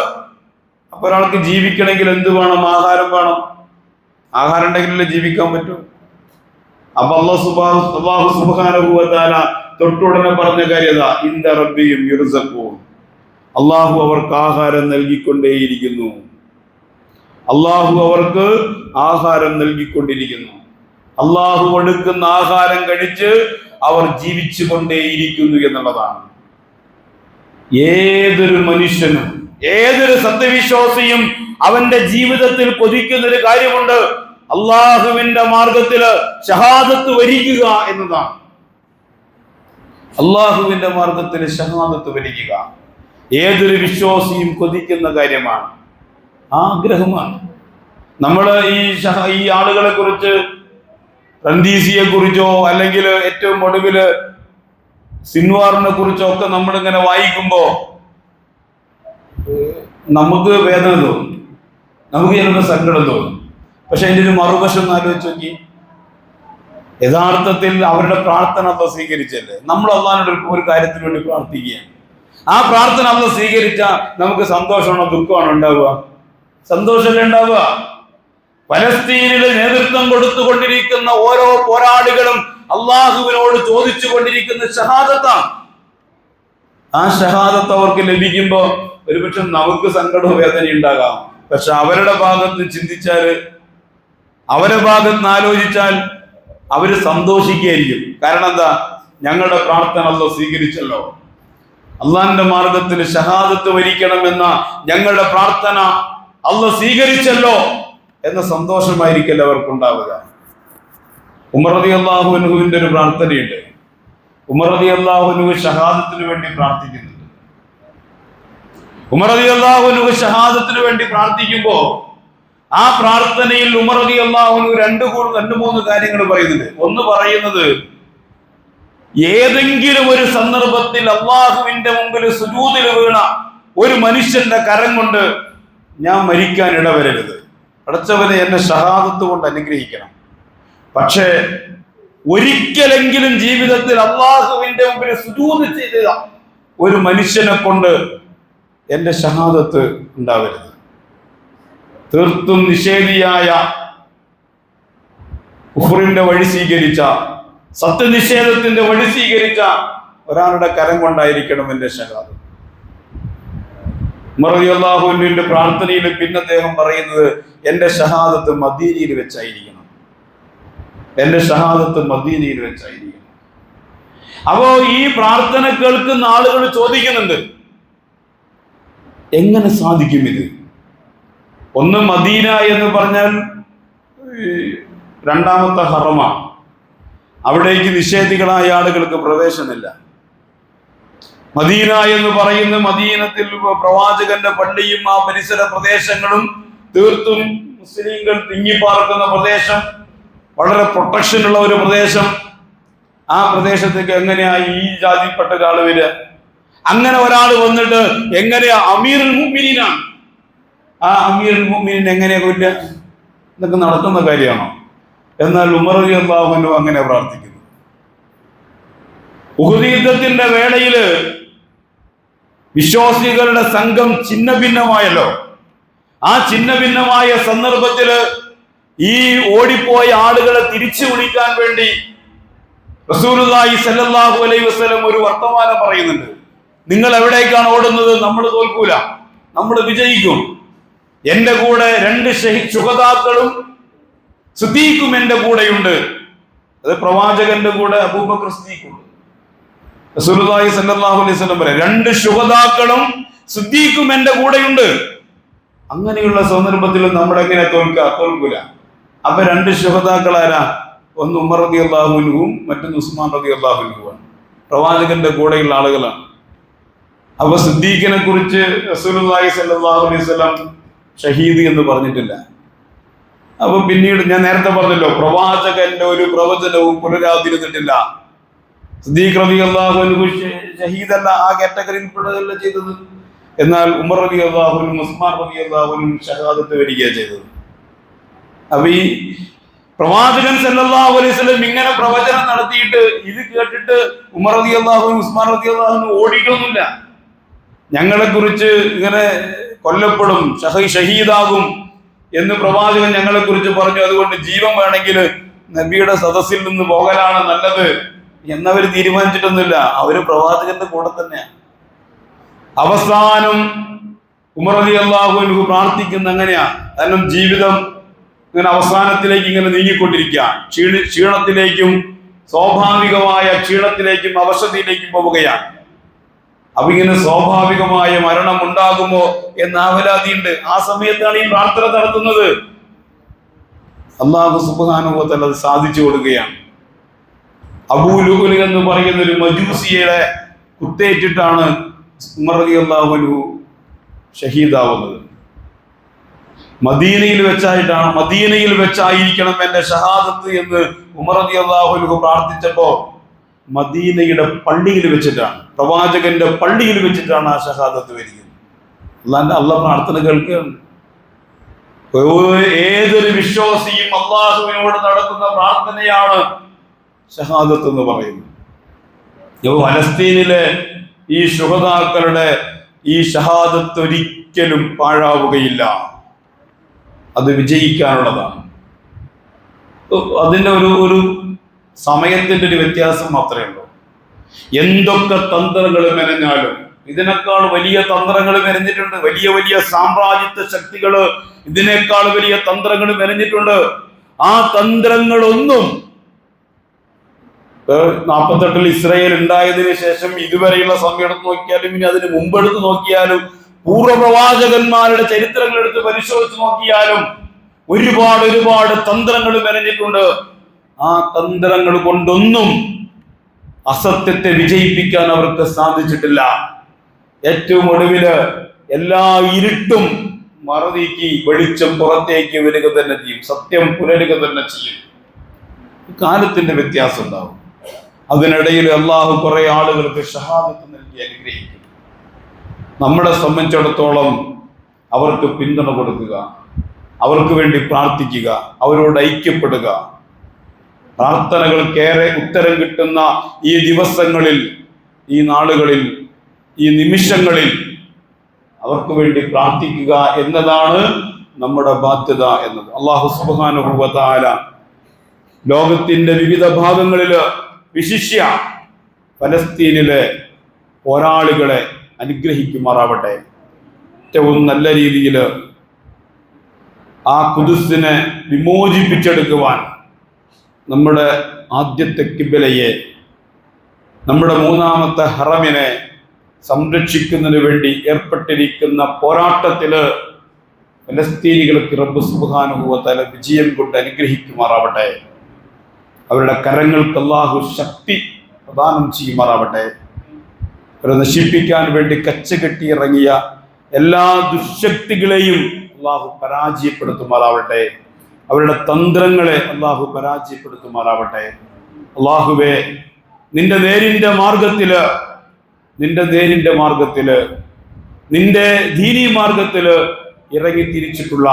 അപ്പൊ ഒരാൾക്ക് ജീവിക്കണമെങ്കിൽ എന്ത് വേണം? ആഹാരം വേണം. ആഹാരം ഉണ്ടെങ്കിലല്ലേ ജീവിക്കാൻ പറ്റൂ. അപ്പൊ അല്ലാഹു സുബ്ഹാനഹു വ തആല തൊട്ടുടനെ പറഞ്ഞ കാര്യം ഇൻദ റബ്ബിഹിം യുർസഖൂൻ. അള്ളാഹു അവർക്ക് ആഹാരം നൽകിക്കൊണ്ടേയിരിക്കുന്നു. അള്ളാഹു എടുക്കുന്ന ആഹാരം കഴിച്ച് അവർ ജീവിച്ചു കൊണ്ടേയിരിക്കുന്നു എന്നുള്ളതാണ്. ഏതൊരു മനുഷ്യനും ഏതൊരു സത്യവിശ്വാസിയും അവന്റെ ജീവിതത്തിൽ കൊതിക്കുന്ന ഒരു കാര്യമുണ്ട്, അള്ളാഹുവിന്റെ മാർഗത്തില് ഷഹാദത്ത് വരിക്കുക എന്നതാണ്. അള്ളാഹുവിന്റെ മാർഗത്തിൽ ഷഹാദത്ത് വരിക്കുക ഏതൊരു വിശ്വാസിയും കൊതിക്കുന്ന കാര്യമാണ്, ആഗ്രഹമാണ്. നമ്മൾ ഈ ആളുകളെ കുറിച്ച്, റന്തീസിയെ കുറിച്ചോ അല്ലെങ്കിൽ ഏറ്റവും ഒടുവില് സിൻവാറിനെ കുറിച്ചോ ഒക്കെ നമ്മളിങ്ങനെ വായിക്കുമ്പോ നമുക്ക് വേദന തോന്നും, നമുക്ക് ചിലപ്പോൾ സങ്കടം തോന്നും. പക്ഷെ അതിൻ്റെ ഒരു മറുവശം ഒന്ന് ആലോചിച്ച് നോക്കി. യഥാർത്ഥത്തിൽ അവരുടെ പ്രാർത്ഥന അല്ലാഹു സ്വീകരിച്ചല്ലേ. നമ്മൾ അല്ലാഹുവിനോട് ഒരു കാര്യത്തിന് വേണ്ടി പ്രാർത്ഥിക്കുകയാണ്. ആ പ്രാർത്ഥന അല്ലാഹു സ്വീകരിച്ചാൽ നമുക്ക് സന്തോഷമാണോ ദുഃഖമാണോ ഉണ്ടാവുക? സന്തോഷമല്ലേ ഉണ്ടാവുക. ഫലസ്തീനിൽ നേതൃത്വം കൊടുത്തുകൊണ്ടിരിക്കുന്ന ഓരോ പോരാളികളും അള്ളാഹുവിനോട് ചോദിച്ചു കൊണ്ടിരിക്കുന്ന ഷഹാദത്താണ്. ആ ഷഹാദത്ത് അവർക്ക് ലഭിക്കുമ്പോൾ ഒരുപക്ഷെ നമുക്ക് സങ്കടവും വേദന ഉണ്ടാകാം. പക്ഷെ അവരുടെ ഭാഗത്ത് ചിന്തിച്ചാൽ, അവരുടെ ഭാഗത്ത് ആലോചിച്ചാൽ അവര് സന്തോഷിക്കുകയായിരിക്കും. കാരണം എന്താ? ഞങ്ങളുടെ പ്രാർത്ഥന അല്ലാഹു സ്വീകരിച്ചല്ലോ, അള്ളാഹിന്റെ മാർഗത്തിൽ ഷഹാദത്ത് വരിക്കണമെന്ന ഞങ്ങളുടെ പ്രാർത്ഥന അല്ലാഹു സ്വീകരിച്ചല്ലോ എന്ന സന്തോഷമായിരിക്കും അവർക്കുണ്ടാവുക. ഉമർ റളിയല്ലാഹു അൻഹുവിന്റെ ഒരു പ്രാർത്ഥനയുണ്ട്. ഉമർ റളിയല്ലാഹു അൻഹു ഷഹാദത്തിന് വേണ്ടി പ്രാർത്ഥിക്കുന്നുണ്ട്. ഉമർ റളിയല്ലാഹു അൻഹു ഷഹാദത്തിന് വേണ്ടി പ്രാർത്ഥിക്കുമ്പോൾ ആ പ്രാർത്ഥനയിൽ ഉമർ റളിയല്ലാഹു അൻഹു രണ്ട് മൂന്ന് കാര്യങ്ങൾ പറയുന്നുണ്ട്. ഒന്ന് പറയുന്നത്, ഏതെങ്കിലും ഒരു സന്ദർഭത്തിൽ അള്ളാഹുവിന്റെ മുമ്പിൽ സുജൂദിൽ വീണ ഒരു മനുഷ്യന്റെ കരം കൊണ്ട് ഞാൻ മരിക്കാൻ ഇടവരരുത്. പടച്ചവനെ എന്നെ ഷഹാദത്ത് കൊണ്ട് അനുഗ്രഹിക്കണം. പക്ഷേ ഒരിക്കലെങ്കിലും ജീവിതത്തിൽ അള്ളാഹുവിന്റെ മുമ്പിൽ സുജൂദ് ചെയ്ത ഒരു മനുഷ്യനെ കൊണ്ട് എന്റെ ഷഹാദത്ത് ഉണ്ടാവരുത്. തീർത്തും നിഷേധിയായ, കുഫറിന്റെ വഴി സ്വീകരിച്ച, സത്യനിഷേധത്തിന്റെ വഴി സ്വീകരിച്ച ഒരാളുടെ കരം കൊണ്ടായിരിക്കണം എന്റെ ഷഹാദത്ത്. ഉമർ റളിയല്ലാഹു അൻഹുവിന്റെ പ്രാർത്ഥനയിൽ പിന്നെ അദ്ദേഹം പറയുന്നത്, എന്റെ ഷഹാദത്ത് മദീനയിൽ വെച്ചായിരിക്കണം, എന്റെ ഷഹാദത്ത് മദീനയിൽ വെച്ചായിരിക്കണം. അപ്പോ ഈ പ്രാർത്ഥന കേൾക്കുന്ന ആളുകൾ ചോദിക്കുന്നുണ്ട്, എങ്ങനെ സാധിക്കും ഇത്? ഒന്ന്, മദീന എന്ന് പറഞ്ഞാൽ രണ്ടാമത്തെ ഹറമാണ്. അവിടേക്ക് നിഷേധികളായ ആളുകൾക്ക് പ്രവേശനമില്ല. മദീന എന്ന് പറയുന്ന മദീനത്തിൽ പ്രവാചകന്റെ പള്ളിയും ആ പരിസര പ്രദേശങ്ങളും തീർത്തും മുസ്ലിങ്ങൾ തിങ്ങിപ്പാർക്കുന്ന പ്രദേശം, വളരെ പ്രൊട്ടക്ഷൻ ഉള്ള ഒരു പ്രദേശം. ആ പ്രദേശത്തേക്ക് എങ്ങനെയാ ഈ ജാതിപ്പെട്ട ഒരാൾ വരിക? അങ്ങനെ ഒരാൾ വന്നിട്ട് എങ്ങനെയാ അമീറുൽ മുഅ്മിനീനാണ്, ആ അമീറുൽ മുഅ്മിനീൻ എങ്ങനെയാ കൊല്ലുക? ഇതൊക്കെ നടക്കുന്ന കാര്യമാണോ? എന്നാൽ ഉമർ റളിയല്ലാഹു അൻഹു അങ്ങനെ പ്രാർത്ഥിക്കുന്നു. ഉഹുദ് യുദ്ധത്തിന്റെ വേളയില് വിശ്വാസികളുടെ സംഘം ഛിന്ന ഭിന്നമായല്ലോ. ആ ഛിന്ന ഭിന്നമായ സന്ദർഭത്തില് ഈ ഓടിപ്പോയ ആളുകളെ തിരിച്ചു വിളിക്കാൻ വേണ്ടി റസൂലുള്ളാഹി സ്വല്ലല്ലാഹു അലൈഹി വസല്ലം ഒരു വർത്തമാനം പറയുന്നുണ്ട്. നിങ്ങൾ എവിടേക്കാണ് ഓടുന്നത്? നമ്മൾ തോൽക്കൂല, നമ്മൾ വിജയിക്കും. എന്റെ കൂടെ 2 ശുഹദാക്കളും സിദ്ദീഖും എന്റെ കൂടെയുണ്ട്. അത് പ്രവാചകന്റെ കൂടെ അബൂബക്കർ സിദ്ദീഖുണ്ട്. റസൂലുള്ളാഹി സ്വല്ലല്ലാഹു അലൈഹി വസല്ലം പറയും, 2 ശുഹദാക്കളും സിദ്ദീഖും എന്റെ കൂടെയുണ്ട്. അങ്ങനെയുള്ള സന്ദർഭത്തിൽ നമ്മൾ എങ്ങനെ തോൽക്കൂല. അപ്പൊ 2 ശുഹദാക്കളാരാ? ഒന്ന് ഉമർ റളിയല്ലാഹു അൻഹുവും മറ്റൊന്ന് ഉസ്മാൻ റളിയല്ലാഹു അൻഹുവാണ്. പ്രവാചകന്റെ കൂടെയുള്ള ആളുകളാണ്. അപ്പൊ സിദ്ദീഖിനെ കുറിച്ച് റസൂലുള്ളാഹി സ്വല്ലല്ലാഹു അലൈഹി വസല്ലം ഷഹീദ് എന്ന് പറഞ്ഞിട്ടില്ല. അപ്പൊ പിന്നീട് ഞാൻ നേരത്തെ പറഞ്ഞല്ലോ, പ്രവാചകന്റെ ഒരു പ്രവചനവും പുനരാതിരുന്നിട്ടില്ല. സിദ്ദീഖ് റളിയല്ലാഹു അൻഹു ഷഹീദല്ല, ആ കാറ്റഗറിയിൽ പെടുകയല്ല ചെയ്തത്. എന്നാൽ ഉമർ റളിയല്ലാഹു അൻഹു ഉസ്മാൻ റളിയല്ലാഹു അൻഹു ഷഹാദത്ത് വരികയാണ് ചെയ്തത്. അപ്പൊ ഈ പ്രവാചകൻ സല്ലല്ലാഹു അലൈഹി വസല്ലം ഇങ്ങനെ പ്രവചനം നടത്തിയിട്ട് ഇത് കേട്ടിട്ട് ഉമർ റളിയല്ലാഹു അൻഹു ഉസ്മാൻ റളിയല്ലാഹു അൻഹു ഓടിയിട്ടൊന്നുമില്ല. ഞങ്ങളെ കുറിച്ച് ഇങ്ങനെ കൊല്ലപ്പെടും, ഷഹീദാകും എന്ന് പ്രവാചകൻ ഞങ്ങളെ കുറിച്ച് പറഞ്ഞു. അതുകൊണ്ട് ജീവൻ വേണമെങ്കിൽ നബിയുടെ സദസ്സിൽ നിന്ന് പോകലാണ് നല്ലത് എന്നവർ തീരുമാനിച്ചിട്ടൊന്നുമില്ല. അവര് പ്രവാചകന്റെ കൂടെ തന്നെയാണ്. അവസാനം ഉമർ റളിയല്ലാഹു അൻഹു പ്രാർത്ഥിക്കുന്ന എങ്ങനെയാ? കാരണം ജീവിതം ഇങ്ങനെ അവസാനത്തിലേക്ക് ഇങ്ങനെ നീങ്ങിക്കൊണ്ടിരിക്കുക, ക്ഷീണത്തിലേക്കും സ്വാഭാവികമായ ക്ഷീണത്തിലേക്കും അവശതയിലേക്കും പോവുകയാണ്. അപ്പൊ ഇങ്ങനെ സ്വാഭാവികമായ മരണം ഉണ്ടാകുമോ എന്ന ആവലാതിയുണ്ട്. ആ സമയത്താണ് ഈ പ്രാർത്ഥന നടത്തുന്നത്. അല്ലാഹു സുബ്ഹാനഹു വ തആല അത് സാധിച്ചു കൊടുക്കുകയാണ്. അബൂ ലുഅ്ലുഅ എന്ന് പറയുന്ന ഒരു മജൂസിയുടെ കുത്തേറ്റിട്ടാണ് ഉമർ റളിയല്ലാഹു അൻഹു ഷഹീദാവുന്നത്. മദീനയിൽ വെച്ചായിരിക്കണം എന്റെ ഷഹാദത്ത് എന്ന് ഉമർ റളിയല്ലാഹു അൻഹു പ്രാർത്ഥിച്ചപ്പോ മദീനയുടെ പള്ളിയിൽ വെച്ചിട്ടാണ്, പ്രവാചകന്റെ പള്ളിയിൽ വെച്ചിട്ടാണ് ആ ഷഹാദത്ത് വരിക്കുന്നത്. അള്ളാഹ് പ്രാർത്ഥന കേൾക്കുകയാണ്. ഏതൊരു വിശ്വാസിയും അള്ളാഹുവിനോട് നടത്തുന്ന പ്രാർത്ഥനയാണ് ഷഹാദത്ത് എന്ന് പറയുന്നത്. ഫലസ്തീനിലെ ഈ ശുഹദാക്കളുടെ ഈ ഷഹാദത്ത് ഒരിക്കലും പാഴാവുകയില്ല, അത് വിജയിക്കാനുള്ളതാണ്. അതിൻ്റെ ഒരു സമയത്തിൻ്റെ ഒരു വ്യത്യാസം മാത്രമേ ഉള്ളൂ. എന്തൊക്കെ തന്ത്രങ്ങൾ മെനഞ്ഞാലും ഇതിനേക്കാൾ വലിയ തന്ത്രങ്ങൾ മെനഞ്ഞിട്ടുണ്ട്. വലിയ വലിയ സാമ്രാജ്യത്വ ശക്തികള് ഇതിനേക്കാൾ വലിയ തന്ത്രങ്ങൾ മെനഞ്ഞിട്ടുണ്ട്. ആ തന്ത്രങ്ങളൊന്നും 48 ഇസ്രായേൽ ഉണ്ടായതിനു ശേഷം ഇതുവരെയുള്ള സമയം എടുത്ത് നോക്കിയാലും ഇനി അതിന് മുമ്പെടുത്ത് നോക്കിയാലും പൂർവ്വപ്രവാചകന്മാരുടെ ചരിത്രങ്ങൾ എടുത്ത് പരിശോധിച്ച് നോക്കിയാലും ഒരുപാട് തന്ത്രങ്ങൾ മെനഞ്ഞിട്ടുണ്ട്. ആ തന്ത്രങ്ങൾ കൊണ്ടൊന്നും അസത്യത്തെ വിജയിപ്പിക്കാൻ അവർക്ക് സാധിച്ചിട്ടില്ല. ഏറ്റവും ഒടുവില് എല്ലാ ഇരുട്ടും മറനീക്കി വെളിച്ചം പുറത്തേക്ക് വരിക തന്നെ ചെയ്യും. സത്യം പുലരുക തന്നെ ചെയ്യും. കാലത്തിന്റെ വ്യത്യാസം ഉണ്ടാവും. അതിനിടയിൽ അള്ളാഹു കുറെ ആളുകൾക്ക് ഷഹാദത്ത് നൽകി അനുഗ്രഹിക്കും. നമ്മളെ സംബന്ധിച്ചിടത്തോളം അവർക്ക് പിന്തുണ കൊടുക്കുക, അവർക്ക് വേണ്ടി പ്രാർത്ഥിക്കുക, അവരോട് ഐക്യപ്പെടുക. പ്രാർത്ഥനകൾക്കേറെ ഉത്തരം കിട്ടുന്ന ഈ ദിവസങ്ങളിൽ, ഈ നാളുകളിൽ, ഈ നിമിഷങ്ങളിൽ അവർക്ക് വേണ്ടി പ്രാർത്ഥിക്കുക എന്നതാണ് നമ്മുടെ ബാധ്യത എന്നത്. അല്ലാഹു സുബ്ഹാനഹു വ തആല ലോകത്തിന്റെ വിവിധ ഭാഗങ്ങളില്, വിശിഷ്യ ഫലസ്തീനിലെ പോരാളികളെ അനുഗ്രഹിക്കുമാറാവട്ടെ. ഏറ്റവും നല്ല രീതിയിൽ ആ ഖുദ്സിനെ വിമോചിപ്പിച്ചെടുക്കുവാൻ നമ്മുടെ ആദ്യത്തെ കിബിലയെ, നമ്മുടെ മൂന്നാമത്തെ ഹറമിനെ സംരക്ഷിക്കുന്നതിന് വേണ്ടി ഏർപ്പെട്ടിരിക്കുന്ന പോരാട്ടത്തില് ഫലസ്തീനികൾക്ക് റബ്ബ് സുബ്ഹാനഹു വ തആല വിജയം കൊണ്ട് അനുഗ്രഹിക്കുമാറാവട്ടെ. അവരുടെ കരങ്ങൾക്ക് അല്ലാഹു ശക്തി പ്രദാനം ചെയ്യുമാറാവട്ടെ. അവരെ നശിപ്പിക്കാൻ വേണ്ടി കച്ചകെട്ടി ഇറങ്ങിയ എല്ലാ ദുശക്തികളെയും അല്ലാഹു പരാജയപ്പെടുത്തുമാറാവട്ടെ. അവരുടെ തന്ത്രങ്ങളെ അല്ലാഹു പരാജയപ്പെടുത്തുമാറാവട്ടെ. അല്ലാഹുവേ, നിന്റെ നേരിന്റെ മാർഗത്തില്, നിന്റെ ദീനീ മാർഗത്തില് ഇറങ്ങി തിരിച്ചിട്ടുള്ള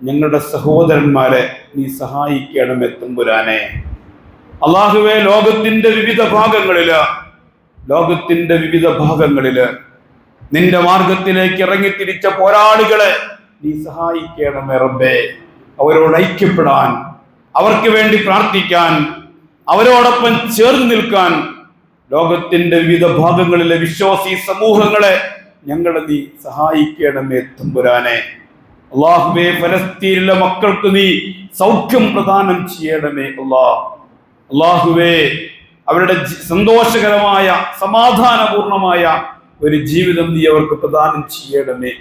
ഞങ്ങളുടെ സഹോദരന്മാരെ നീ സഹായിക്കണമേ തമ്പുരാനെ. അല്ലാഹുവേ, ലോകത്തിന്റെ വിവിധ ഭാഗങ്ങളില് നിന്റെ മാർഗത്തിലേക്ക് ഇറങ്ങിത്തിരിച്ച പോരാളികളെ നീ സഹായിക്കണമേ റബ്ബേ. അവരോട് ഐക്യപ്പെടാൻ, അവർക്ക് വേണ്ടി പ്രാർത്ഥിക്കാൻ, അവരോടൊപ്പം ചേർന്ന് നിൽക്കാൻ ലോകത്തിന്റെ വിവിധ ഭാഗങ്ങളിലെ വിശ്വാസി സമൂഹങ്ങളെ ഞങ്ങളെ നീ സഹായിക്കണമേ തമ്പുരാനെ. അല്ലാഹുവേ, ഫലസ്തീനിലെ മക്കൾക്ക് നീ സൗഖ്യം പ്രദാനം ചെയ്യണമേ അല്ലാഹുവേ, അവരുടെ സന്തോഷകരമായ സമാധാനപൂർണമായ ഒരു ജീവിതം നീ അവർക്ക് പ്രദാനം ചെയ്യണമേ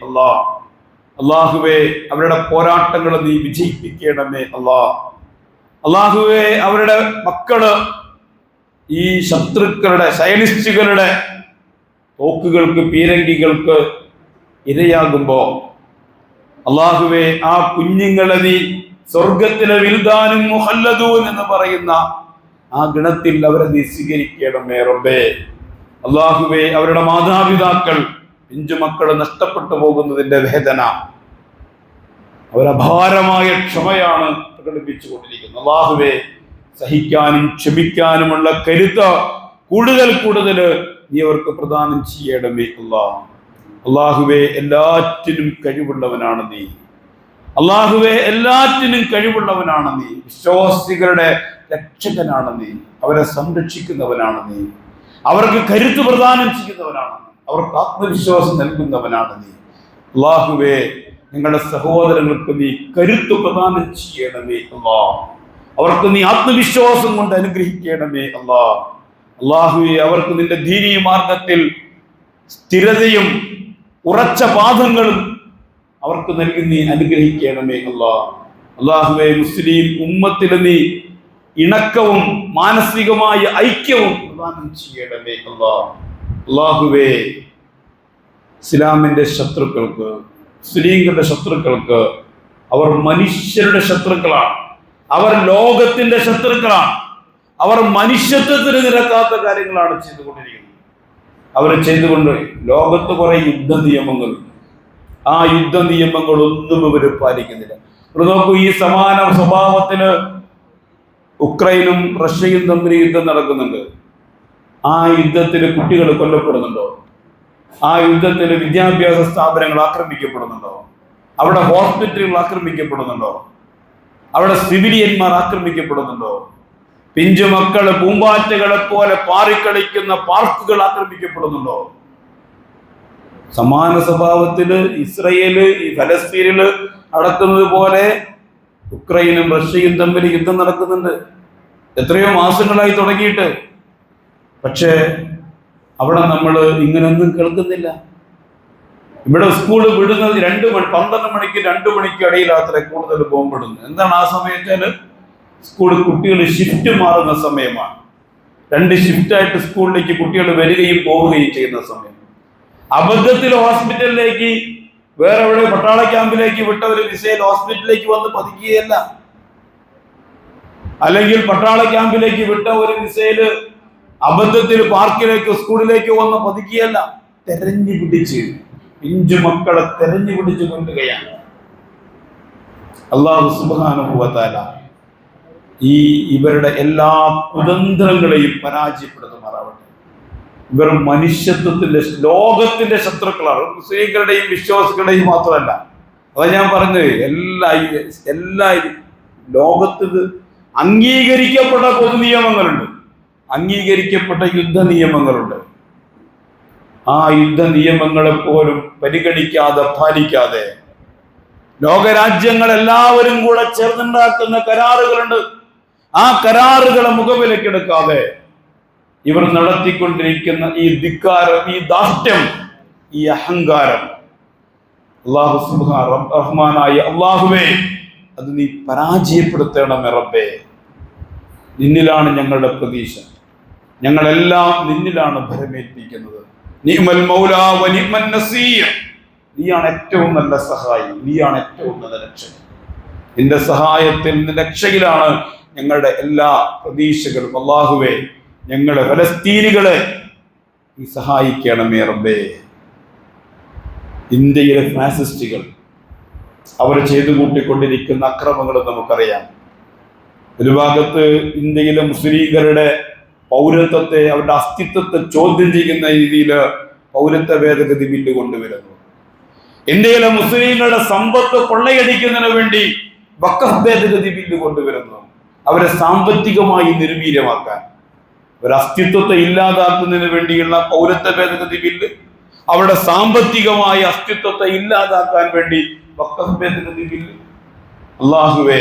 അല്ലാഹുവേ, അവരുടെ പോരാട്ടങ്ങൾ നീ വിജയിപ്പിക്കണമേ അല്ലാഹുവേ, അവരുടെ മക്കള് ഈ ശത്രുക്കളുടെ, സയനിസ്റ്റുകളുടെ തോക്കുകൾക്ക്, പീരങ്കികൾക്ക് ഇരയാകുമ്പോ അല്ലാഹുവേ, ആ കുഞ്ഞുങ്ങളെ നീ സ്വർഗത്തിലെ വിൽദാനും മുഹല്ലദൂൻ എന്ന് പറയുന്ന ആ ഗണത്തിൽ അവരെ നീ സ്വീകരിക്കണമേ റബ്ബേ. അല്ലാഹുവേ, അവരുടെ മാതാപിതാക്കൾ, പിഞ്ചുമക്കൾ നഷ്ടപ്പെട്ടു പോകുന്നതിന്റെ വേദന അവരഭാരമായ ക്ഷമയാണ് പ്രകടിപ്പിച്ചുകൊണ്ടിരിക്കുന്നത്. അല്ലാഹുവേ, സഹിക്കാനും ക്ഷമിക്കാനുമുള്ള കരുത്ത് കൂടുതൽ നീ അവർക്ക് പ്രദാനം ചെയ്യണമേ അല്ലാഹുവേ, എല്ലാറ്റിനും കഴിവുള്ളവനാണ് നീ. വിശ്വാസികളുടെ രക്ഷകനാണ് നീ. അവരെ സംരക്ഷിക്കുന്നവനാണ് നീ. അവർക്ക് കരുത്ത് പ്രദാനം ചെയ്യുന്നവനാണ് നീ. അവർക്ക് ആത്മവിശ്വാസം നൽകുന്നവനാണ് നീ. അല്ലാഹുവേ, നിങ്ങളുടെ സഹോദരങ്ങൾക്ക് നീ കരുത്ത് പ്രദാനം ചെയ്യണമേ അവർക്ക് നീ ആത്മവിശ്വാസം കൊണ്ട് അനുഗ്രഹിക്കണമേ അല്ലാഹുവേ, അവർക്ക് നിന്റെ ദീനീ മാർഗത്തിൽ സ്ഥിരതയും ഉറച്ച പാദങ്ങളും അവർക്ക് നൽകി നീ അനുഗ്രഹിക്കണമേ അല്ലാഹുവേ, മുസ്ലിം ഉമ്മത്തിന് നീ ഇണക്കവും മാനസികമായ ഐക്യവും പ്രദാനം ചെയ്യണമേ അല്ലാഹുവേ, ഇസ്ലാമിന്റെ ശത്രുക്കൾക്ക്, മുസ്ലിങ്ങളുടെ ശത്രുക്കൾക്ക്, അവർ മനുഷ്യരുടെ ശത്രുക്കളാണ്, അവർ ലോകത്തിന്റെ ശത്രുക്കളാണ്, അവർ മനുഷ്യത്വത്തിന് നിരക്കാത്ത കാര്യങ്ങളാണ് ചെയ്തുകൊണ്ടിരിക്കുന്നത്. അവർ ചെയ്തുകൊണ്ട് ലോകത്ത് കുറെ യുദ്ധ നിയമങ്ങളുണ്ട്. ആ യുദ്ധ നിയമങ്ങളൊന്നും ഇവർ പാലിക്കുന്നില്ല. ഇവിടെ നോക്കൂ, ഈ സമാന സ്വഭാവത്തിന് ഉക്രൈനും റഷ്യയും തമ്മിൽ യുദ്ധം നടക്കുന്നുണ്ട്. ആ യുദ്ധത്തിൽ കുട്ടികൾ കൊല്ലപ്പെടുന്നുണ്ടോ? ആ യുദ്ധത്തിൽ വിദ്യാഭ്യാസ സ്ഥാപനങ്ങൾ ആക്രമിക്കപ്പെടുന്നുണ്ടോ? അവിടെ ഹോസ്പിറ്റലുകൾ ആക്രമിക്കപ്പെടുന്നുണ്ടോ? അവിടെ സിവിലിയന്മാർ ആക്രമിക്കപ്പെടുന്നുണ്ടോ? പിഞ്ചു മക്കള് പൂമ്പാറ്റകളെ പോലെ പാറിക്കളിക്കുന്ന പാർക്കുകൾ ആക്രമിക്കപ്പെടുന്നുണ്ടോ? സമാന സ്വഭാവത്തില് ഇസ്രയേല് ഈ ഫലസ്തീനില് നടക്കുന്നത് പോലെ ഉക്രൈനും റഷ്യയും തമ്മിൽ യുദ്ധം നടക്കുന്നുണ്ട്. എത്രയോ മാസങ്ങളായി തുടങ്ങിയിട്ട്. പക്ഷേ അവിടെ നമ്മൾ ഇങ്ങനൊന്നും കേൾക്കുന്നില്ല. ഇവിടെ സ്കൂള് വിടുന്നത് 12 മണിക്ക് 2 മണിക്ക് ഇടയിലാത്ര കൂടുതൽ ബോംബിടുന്നു. എന്താണ് ആ സമയത്ത്? സ്കൂൾ കുട്ടികൾ ഷിഫ്റ്റ് മാറുന്ന സമയമാണ്. 2 ഷിഫ്റ്റായിട്ട് സ്കൂളിലേക്ക് കുട്ടികൾ വരികയും പോവുകയും ചെയ്യുന്ന സമയം. അബദ്ധത്തിൽ ഹോസ്പിറ്റലിലേക്ക് വേറെ എവിടെ പട്ടാള ക്യാമ്പിലേക്ക് വിട്ട ഒരു മിസൈൽ ഹോസ്പിറ്റലിലേക്ക് വന്ന് പതിക്കുകയല്ല, അല്ലെങ്കിൽ പട്ടാള ക്യാമ്പിലേക്ക് വിട്ട ഒരു മിസൈല് അബദ്ധത്തിൽ പാർക്കിലേക്ക് സ്കൂളിലേക്ക് വന്ന് പതിക്കുകയല്ല. തെരഞ്ഞു പിടിച്ച് പിഞ്ചു മക്കളെ തെരഞ്ഞു പിടിച്ചു കൊണ്ടുകയാണ്. അല്ലാഹു സുബ്ഹാനഹു വ തആല ഇവരുടെ എല്ലാ കുതന്ത്രങ്ങളെയും പരാജയപ്പെടുത്തുമാറാവട്ടെ. ഇവർ മനുഷ്യത്വത്തിന്റെ ലോകത്തിന്റെ ശത്രുക്കളാണ്. മുസ്ലിങ്ങളുടെയും വിശ്വാസികളുടെയും മാത്രമല്ല. അതാ ഞാൻ പറഞ്ഞത്, എല്ലാ ലോകത്ത് അംഗീകരിക്കപ്പെട്ട പൊതു നിയമങ്ങളുണ്ട്, അംഗീകരിക്കപ്പെട്ട യുദ്ധ നിയമങ്ങളുണ്ട്. ആ യുദ്ധ നിയമങ്ങളെ പോലും പരിഗണിക്കാതെ പാലിക്കാതെ ലോകരാജ്യങ്ങൾ എല്ലാവരും കൂടെ ചേർന്നുണ്ടാക്കുന്ന കരാറുകളുണ്ട്. ആ കരാറുകളെ മുഖവിലക്കെടുക്കാതെ ഇവർ നടത്തിക്കൊണ്ടിരിക്കുന്ന ഈ ധിക്കാരം, ഈ ധാർഷ്ട്യം, ഈ അഹങ്കാരം, അല്ലാഹു റഹ്മാനായ അല്ലാഹുവേ, അത് നീ പരാജയപ്പെടുത്തണമേ റബ്ബേ. നിന്നിലാണ് ഞങ്ങളുടെ പ്രതീക്ഷ. ഞങ്ങളെല്ലാം നിന്നിലാണ് ഭരമേൽപ്പിക്കുന്നത്. നിഅ്മൽ മൗലാ വ നിഅ്മൻ നസീർ. നീയാണ് ഏറ്റവും നല്ല സഹായി, നീയാണ് ഏറ്റവും നല്ല രക്ഷകൻ. നിന്റെ സഹായത്തിൽ, നിന്റെ രക്ഷയിലാണ് ഞങ്ങളുടെ എല്ലാ പ്രതീക്ഷകളും. അല്ലാഹുവേ, ഞങ്ങളെ ഫലസ്തീനികളെ നീ സഹായിക്കണമേ റബ്ബേ. ഇന്ത്യയിലെ ഫാസിസ്റ്റുകൾ അവർ ചെയ്തു കൂട്ടിക്കൊണ്ടിരിക്കുന്ന അക്രമങ്ങൾ നമുക്കറിയാം. ഒരു ഭാഗത്ത് ഇന്ത്യയിലെ മുസ്ലിംകളുടെ പൗരത്വത്തെ, അവരുടെ അസ്തിത്വത്തെ ചോദ്യം ചെയ്യുന്ന രീതിയിൽ പൗരത്വ ഭേദഗതി ബില്ല് കൊണ്ടുവരുന്നു. ഇന്ത്യയിലെ മുസ്ലിംകളുടെ സമ്പത്ത് കൊള്ളയടിക്കുന്നതിന് വേണ്ടി വഖഫ് ഭേദഗതി ബില്ല് കൊണ്ടുവരുന്നു. അവരെ സാമ്പത്തികമായി നിർവീര്യമാക്കാൻ, ഒരു അസ്തിത്വത്തെ ഇല്ലാതാക്കുന്നതിന് വേണ്ടിയുള്ള പൗരത്വ ഭേദഗതി ബില്ല്, അവരുടെ സാമ്പത്തികമായ അസ്തിത്വത്തെ ഇല്ലാതാക്കാൻ വേണ്ടി വഖഫ് ഭേദഗതി ബില്ല്. അല്ലാഹുവേ,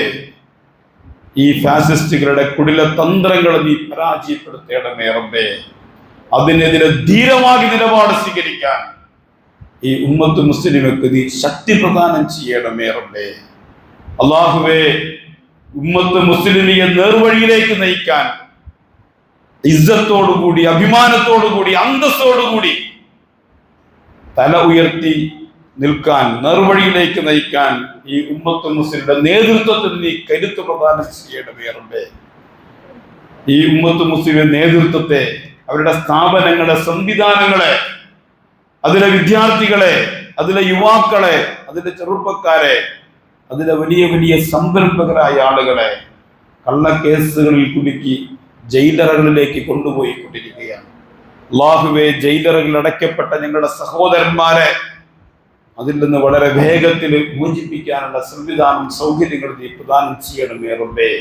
ഈ ഫാസിസ്റ്റുകളുടെ കുടില തന്ത്രങ്ങൾ നീ പരാജയപ്പെടുത്തേണമേ റബ്ബേ. അതിനെതിരെ ധീരമായി നിലപാട് സ്വീകരിക്കാൻ ഈ ഉമ്മത്ത് മുസ്ലിമക്ക് നീ ശക്തി പ്രദാനം ചെയ്യണമേ റബ്ബേ. അല്ലാഹുവേ, ഉമ്മത്ത് മുസ്ലിമിയെ നേർവഴിയിലേക്ക് നയിക്കാൻ ഇസ്സത്തോടുകൂടി, അഭിമാനത്തോടുകൂടി, അന്തസ്സോടുകൂടി തല ഉയർത്തി നിൽക്കാൻ, നേർവഴിയിലേക്ക് നയിക്കാൻ ഈ ഉമ്മത്ത് മുസ്ലിമിന്റെ നേതൃത്വത്തിൽ നീ കരുത്ത് പ്രദാനം ചെയ്യണമേ റബ്ബേ. ഈ ഉമ്മത്ത് മുസ്ലിമിന്റെ നേതൃത്വത്തെ, അവരുടെ സ്ഥാപനങ്ങളെ, സംവിധാനങ്ങളെ, അതിലെ വിദ്യാർത്ഥികളെ, അതിലെ യുവാക്കളെ, അതിലെ ചെറുപ്പക്കാരെ, അതിലെ വലിയ വലിയ സംരംഭകരായ ആളുകളെ കള്ളക്കേസുകളിൽ കുടുക്കി ജയിലറകളിലേക്ക് കൊണ്ടുപോയി കൊണ്ടിരിക്കുകയാണ്. അല്ലാഹുവേ, ജയിലറകളിൽ അടയ്ക്കപ്പെട്ട ഞങ്ങളുടെ സഹോദരന്മാരെ അതിൽ നിന്ന് വളരെ വേഗത്തിൽ മോചിപ്പിക്കാനുള്ള സംവിധാനം, സൗകര്യങ്ങൾ നീ പ്രദാനം ചെയ്യണമേ റബ്ബേ.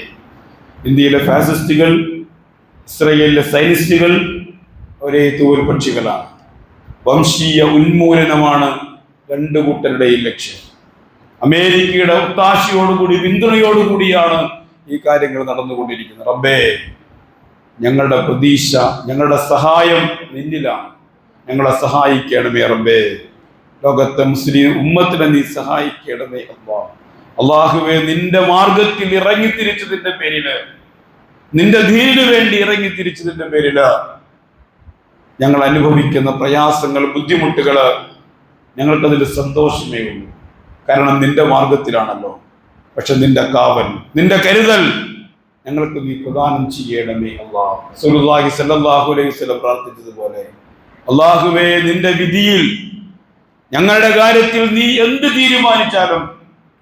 ഇന്ത്യയിലെ ഫാസിസ്റ്റുകൾ, ഇസ്രയേലിലെ സൈനിസ്റ്റുകൾ ഒരേ തൂവൽപക്ഷികളാണ്. വംശീയ ഉന്മൂലനമാണ് രണ്ടു കൂട്ടരുടെയും ലക്ഷ്യം. അമേരിക്കയുടെ ഒത്താശയോടുകൂടി, പിന്തുണയോടുകൂടിയാണ് ഈ കാര്യങ്ങൾ നടന്നുകൊണ്ടിരിക്കുന്നത്. റബ്ബേ, ഞങ്ങളുടെ പ്രതീക്ഷ, ഞങ്ങളുടെ സഹായം നിന്നിലാണ്. ഞങ്ങളെ സഹായിക്കണമേ റബ്ബേ. ലോകത്തെ മുസ്ലിം ഉമ്മത്തിനെ നീ സഹായിക്കണമേ അല്ലാഹ്. അല്ലാഹുവേ, നിന്റെ മാർഗത്തിൽ ഇറങ്ങിത്തിരിച്ചതിന്റെ പേരില്, നിന്റെ ദീനിനു വേണ്ടി ഇറങ്ങിത്തിരിച്ചതിന്റെ പേരില് ഞങ്ങൾ അനുഭവിക്കുന്ന പ്രയാസങ്ങൾ, ബുദ്ധിമുട്ടുകള്, ഞങ്ങൾക്കതിൽ സന്തോഷമേ ഉള്ളൂ. കാരണം നിന്റെ മാർഗത്തിലാണല്ലോ. പക്ഷെ നിന്റെ കാവൽ, നിന്റെ കരുതൽ ഞങ്ങൾക്ക് നീ പ്രദാനം ചെയ്യണമേ അല്ലാഹ്. റസൂലുള്ളാഹി സ്വല്ലല്ലാഹു അലൈഹി വസല്ലം പ്രാർത്ഥിച്ചതുപോലെ, അല്ലാഹുവേ, നിന്റെ വിധിയിൽ, ഞങ്ങളുടെ കാര്യത്തിൽ നീ എന്ത് തീരുമാനിച്ചാലും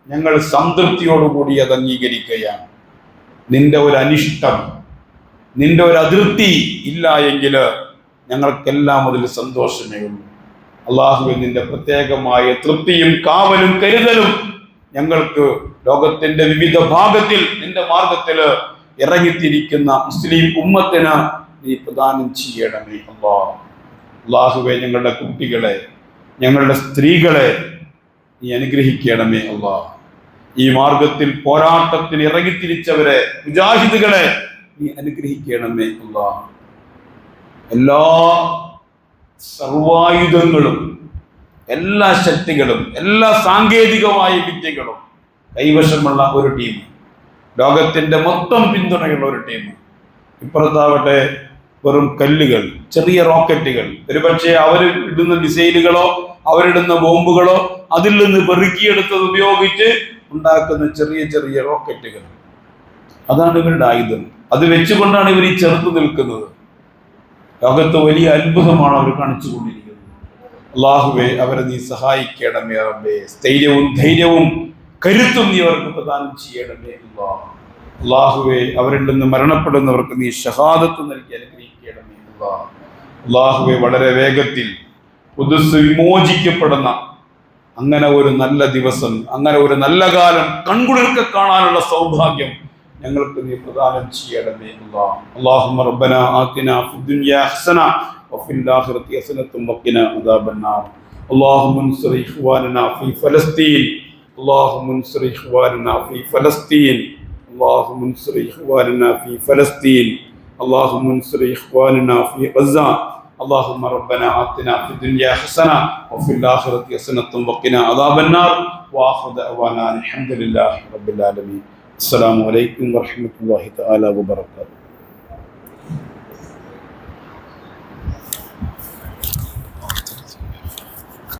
ഞങ്ങൾ സംതൃപ്തിയോടുകൂടി അത് അംഗീകരിക്കുകയാണ്. നിന്റെ ഒരു അനിഷ്ടം, നിന്റെ ഒരു അതിർത്തി ഇല്ല എങ്കിൽ ഞങ്ങൾക്കെല്ലാം അതിൽ സന്തോഷമേ ഉള്ളൂ. അല്ലാഹുവേ, നിന്റെ പ്രത്യേകമായ തൃപ്തിയും കാവലും കരുതലും ഞങ്ങൾക്ക് ലോകത്തിന്റെ വിവിധ ഭാഗത്തിൽ നിന്റെ മാർഗത്തില് ഇറങ്ങിത്തിരിക്കുന്ന മുസ്ലിം ഉമ്മത്തിന് നീ പ്രദാനം ചെയ്യണമേ അല്ലാഹ്. അല്ലാഹുവേ, ഞങ്ങളുടെ കുട്ടികളെ, ഞങ്ങളുടെ സ്ത്രീകളെ നീ അനുഗ്രഹിക്കണമേ അല്ലാഹ്. ഈ മാർഗത്തിൽ പോരാട്ടത്തിന് ഇറങ്ങിത്തിരിച്ചവരെ, മുജാഹിദുകളെ നീ അനുഗ്രഹിക്കണമേ അല്ലാഹ്. എല്ലാ സർവായുധങ്ങളും, എല്ലാ ശക്തികളും, എല്ലാ സാങ്കേതികമായ വിദ്യകളും കൈവശമുള്ള ഒരു ടീം, ലോകത്തിന്റെ മൊത്തം പിന്തുണയുള്ള ഒരു ടീം. ഇപ്പുറത്താവട്ടെ വെറും കല്ലുകൾ, ചെറിയ റോക്കറ്റുകൾ, ഒരുപക്ഷെ അവർ ഇടുന്ന മിസൈലുകളോ അവരിടുന്ന ബോംബുകളോ അതിൽ നിന്ന് പെറുക്കിയെടുത്തത് ഉപയോഗിച്ച് ഉണ്ടാക്കുന്ന ചെറിയ ചെറിയ റോക്കറ്റുകൾ. അതാണ് ഇവരുടെ ആയുധം. അത് വെച്ചുകൊണ്ടാണ് ഇവർ ഈ ചെറുത്ത് നിൽക്കുന്നത്. ലോകത്ത് വലിയ അത്ഭുതമാണ് അവർ കാണിച്ചുകൊണ്ടിരിക്കുന്നത്. അല്ലാഹുവേ, അവരെ നീ സഹായിക്കണമേ റബ്ബേ. സ്ഥൈര്യവും ധൈര്യവും കരുത്തും നീ അവർക്ക് പ്രദാനം ചെയ്യണമേ അല്ലാഹ്. അല്ലാഹുവേ, അവരിൽ നിന്ന് മരണപ്പെടുന്നവർക്ക് നീ ഷഹാദത്ത് നൽകി അനുഗ്രഹിക്കണമേ അല്ലാഹ്. അല്ലാഹുവേ, വളരെ വേഗത്തിൽ ഖുദ്സ് വിമോചിക്കപ്പെടുന്ന അങ്ങനെ ഒരു നല്ല ദിവസം, അങ്ങനെ ഒരു നല്ല കാലം കൺകുളിർക്കെ കാണാനുള്ള സൗഭാഗ്യം ഞങ്ങൾക്ക് നീ പ്രദാനം ചെയ്യണമേ അല്ലാഹ്. അല്ലാഹുമ്മ റബ്ബനാ ആതിനാ ഫിദ്ദുനിയാ ഹസന വഫിൽ ആഖിറതി ഹസനത്തും വഖിനാ അദാബന്നാർ. അല്ലാഹുമ്മ അൻസുർ ഇഖ്വാനനാ ഫീ ഫലസ്തീൻ. അല്ലാഹുമ്മ അൻസുർ ഇഖ്വാനനാ ഫീ ഫലസ്തീൻ. അല്ലാഹുമ്മ അൻസുർ ഇഖ്വാനനാ ഫീ ഫലസ്തീൻ. അല്ലാഹുമ്മ അൻസുർ ഇഖ്വാനനാ ഫീ ഗസ. اللهم ربنا آتنا في الدنيا حسنة وفي الآخرة حسنة وقنا عذاب النار وآخر دعوانا الحمد لله رب العالمين. السلام عليكم ورحمة الله تعالى وبركاته.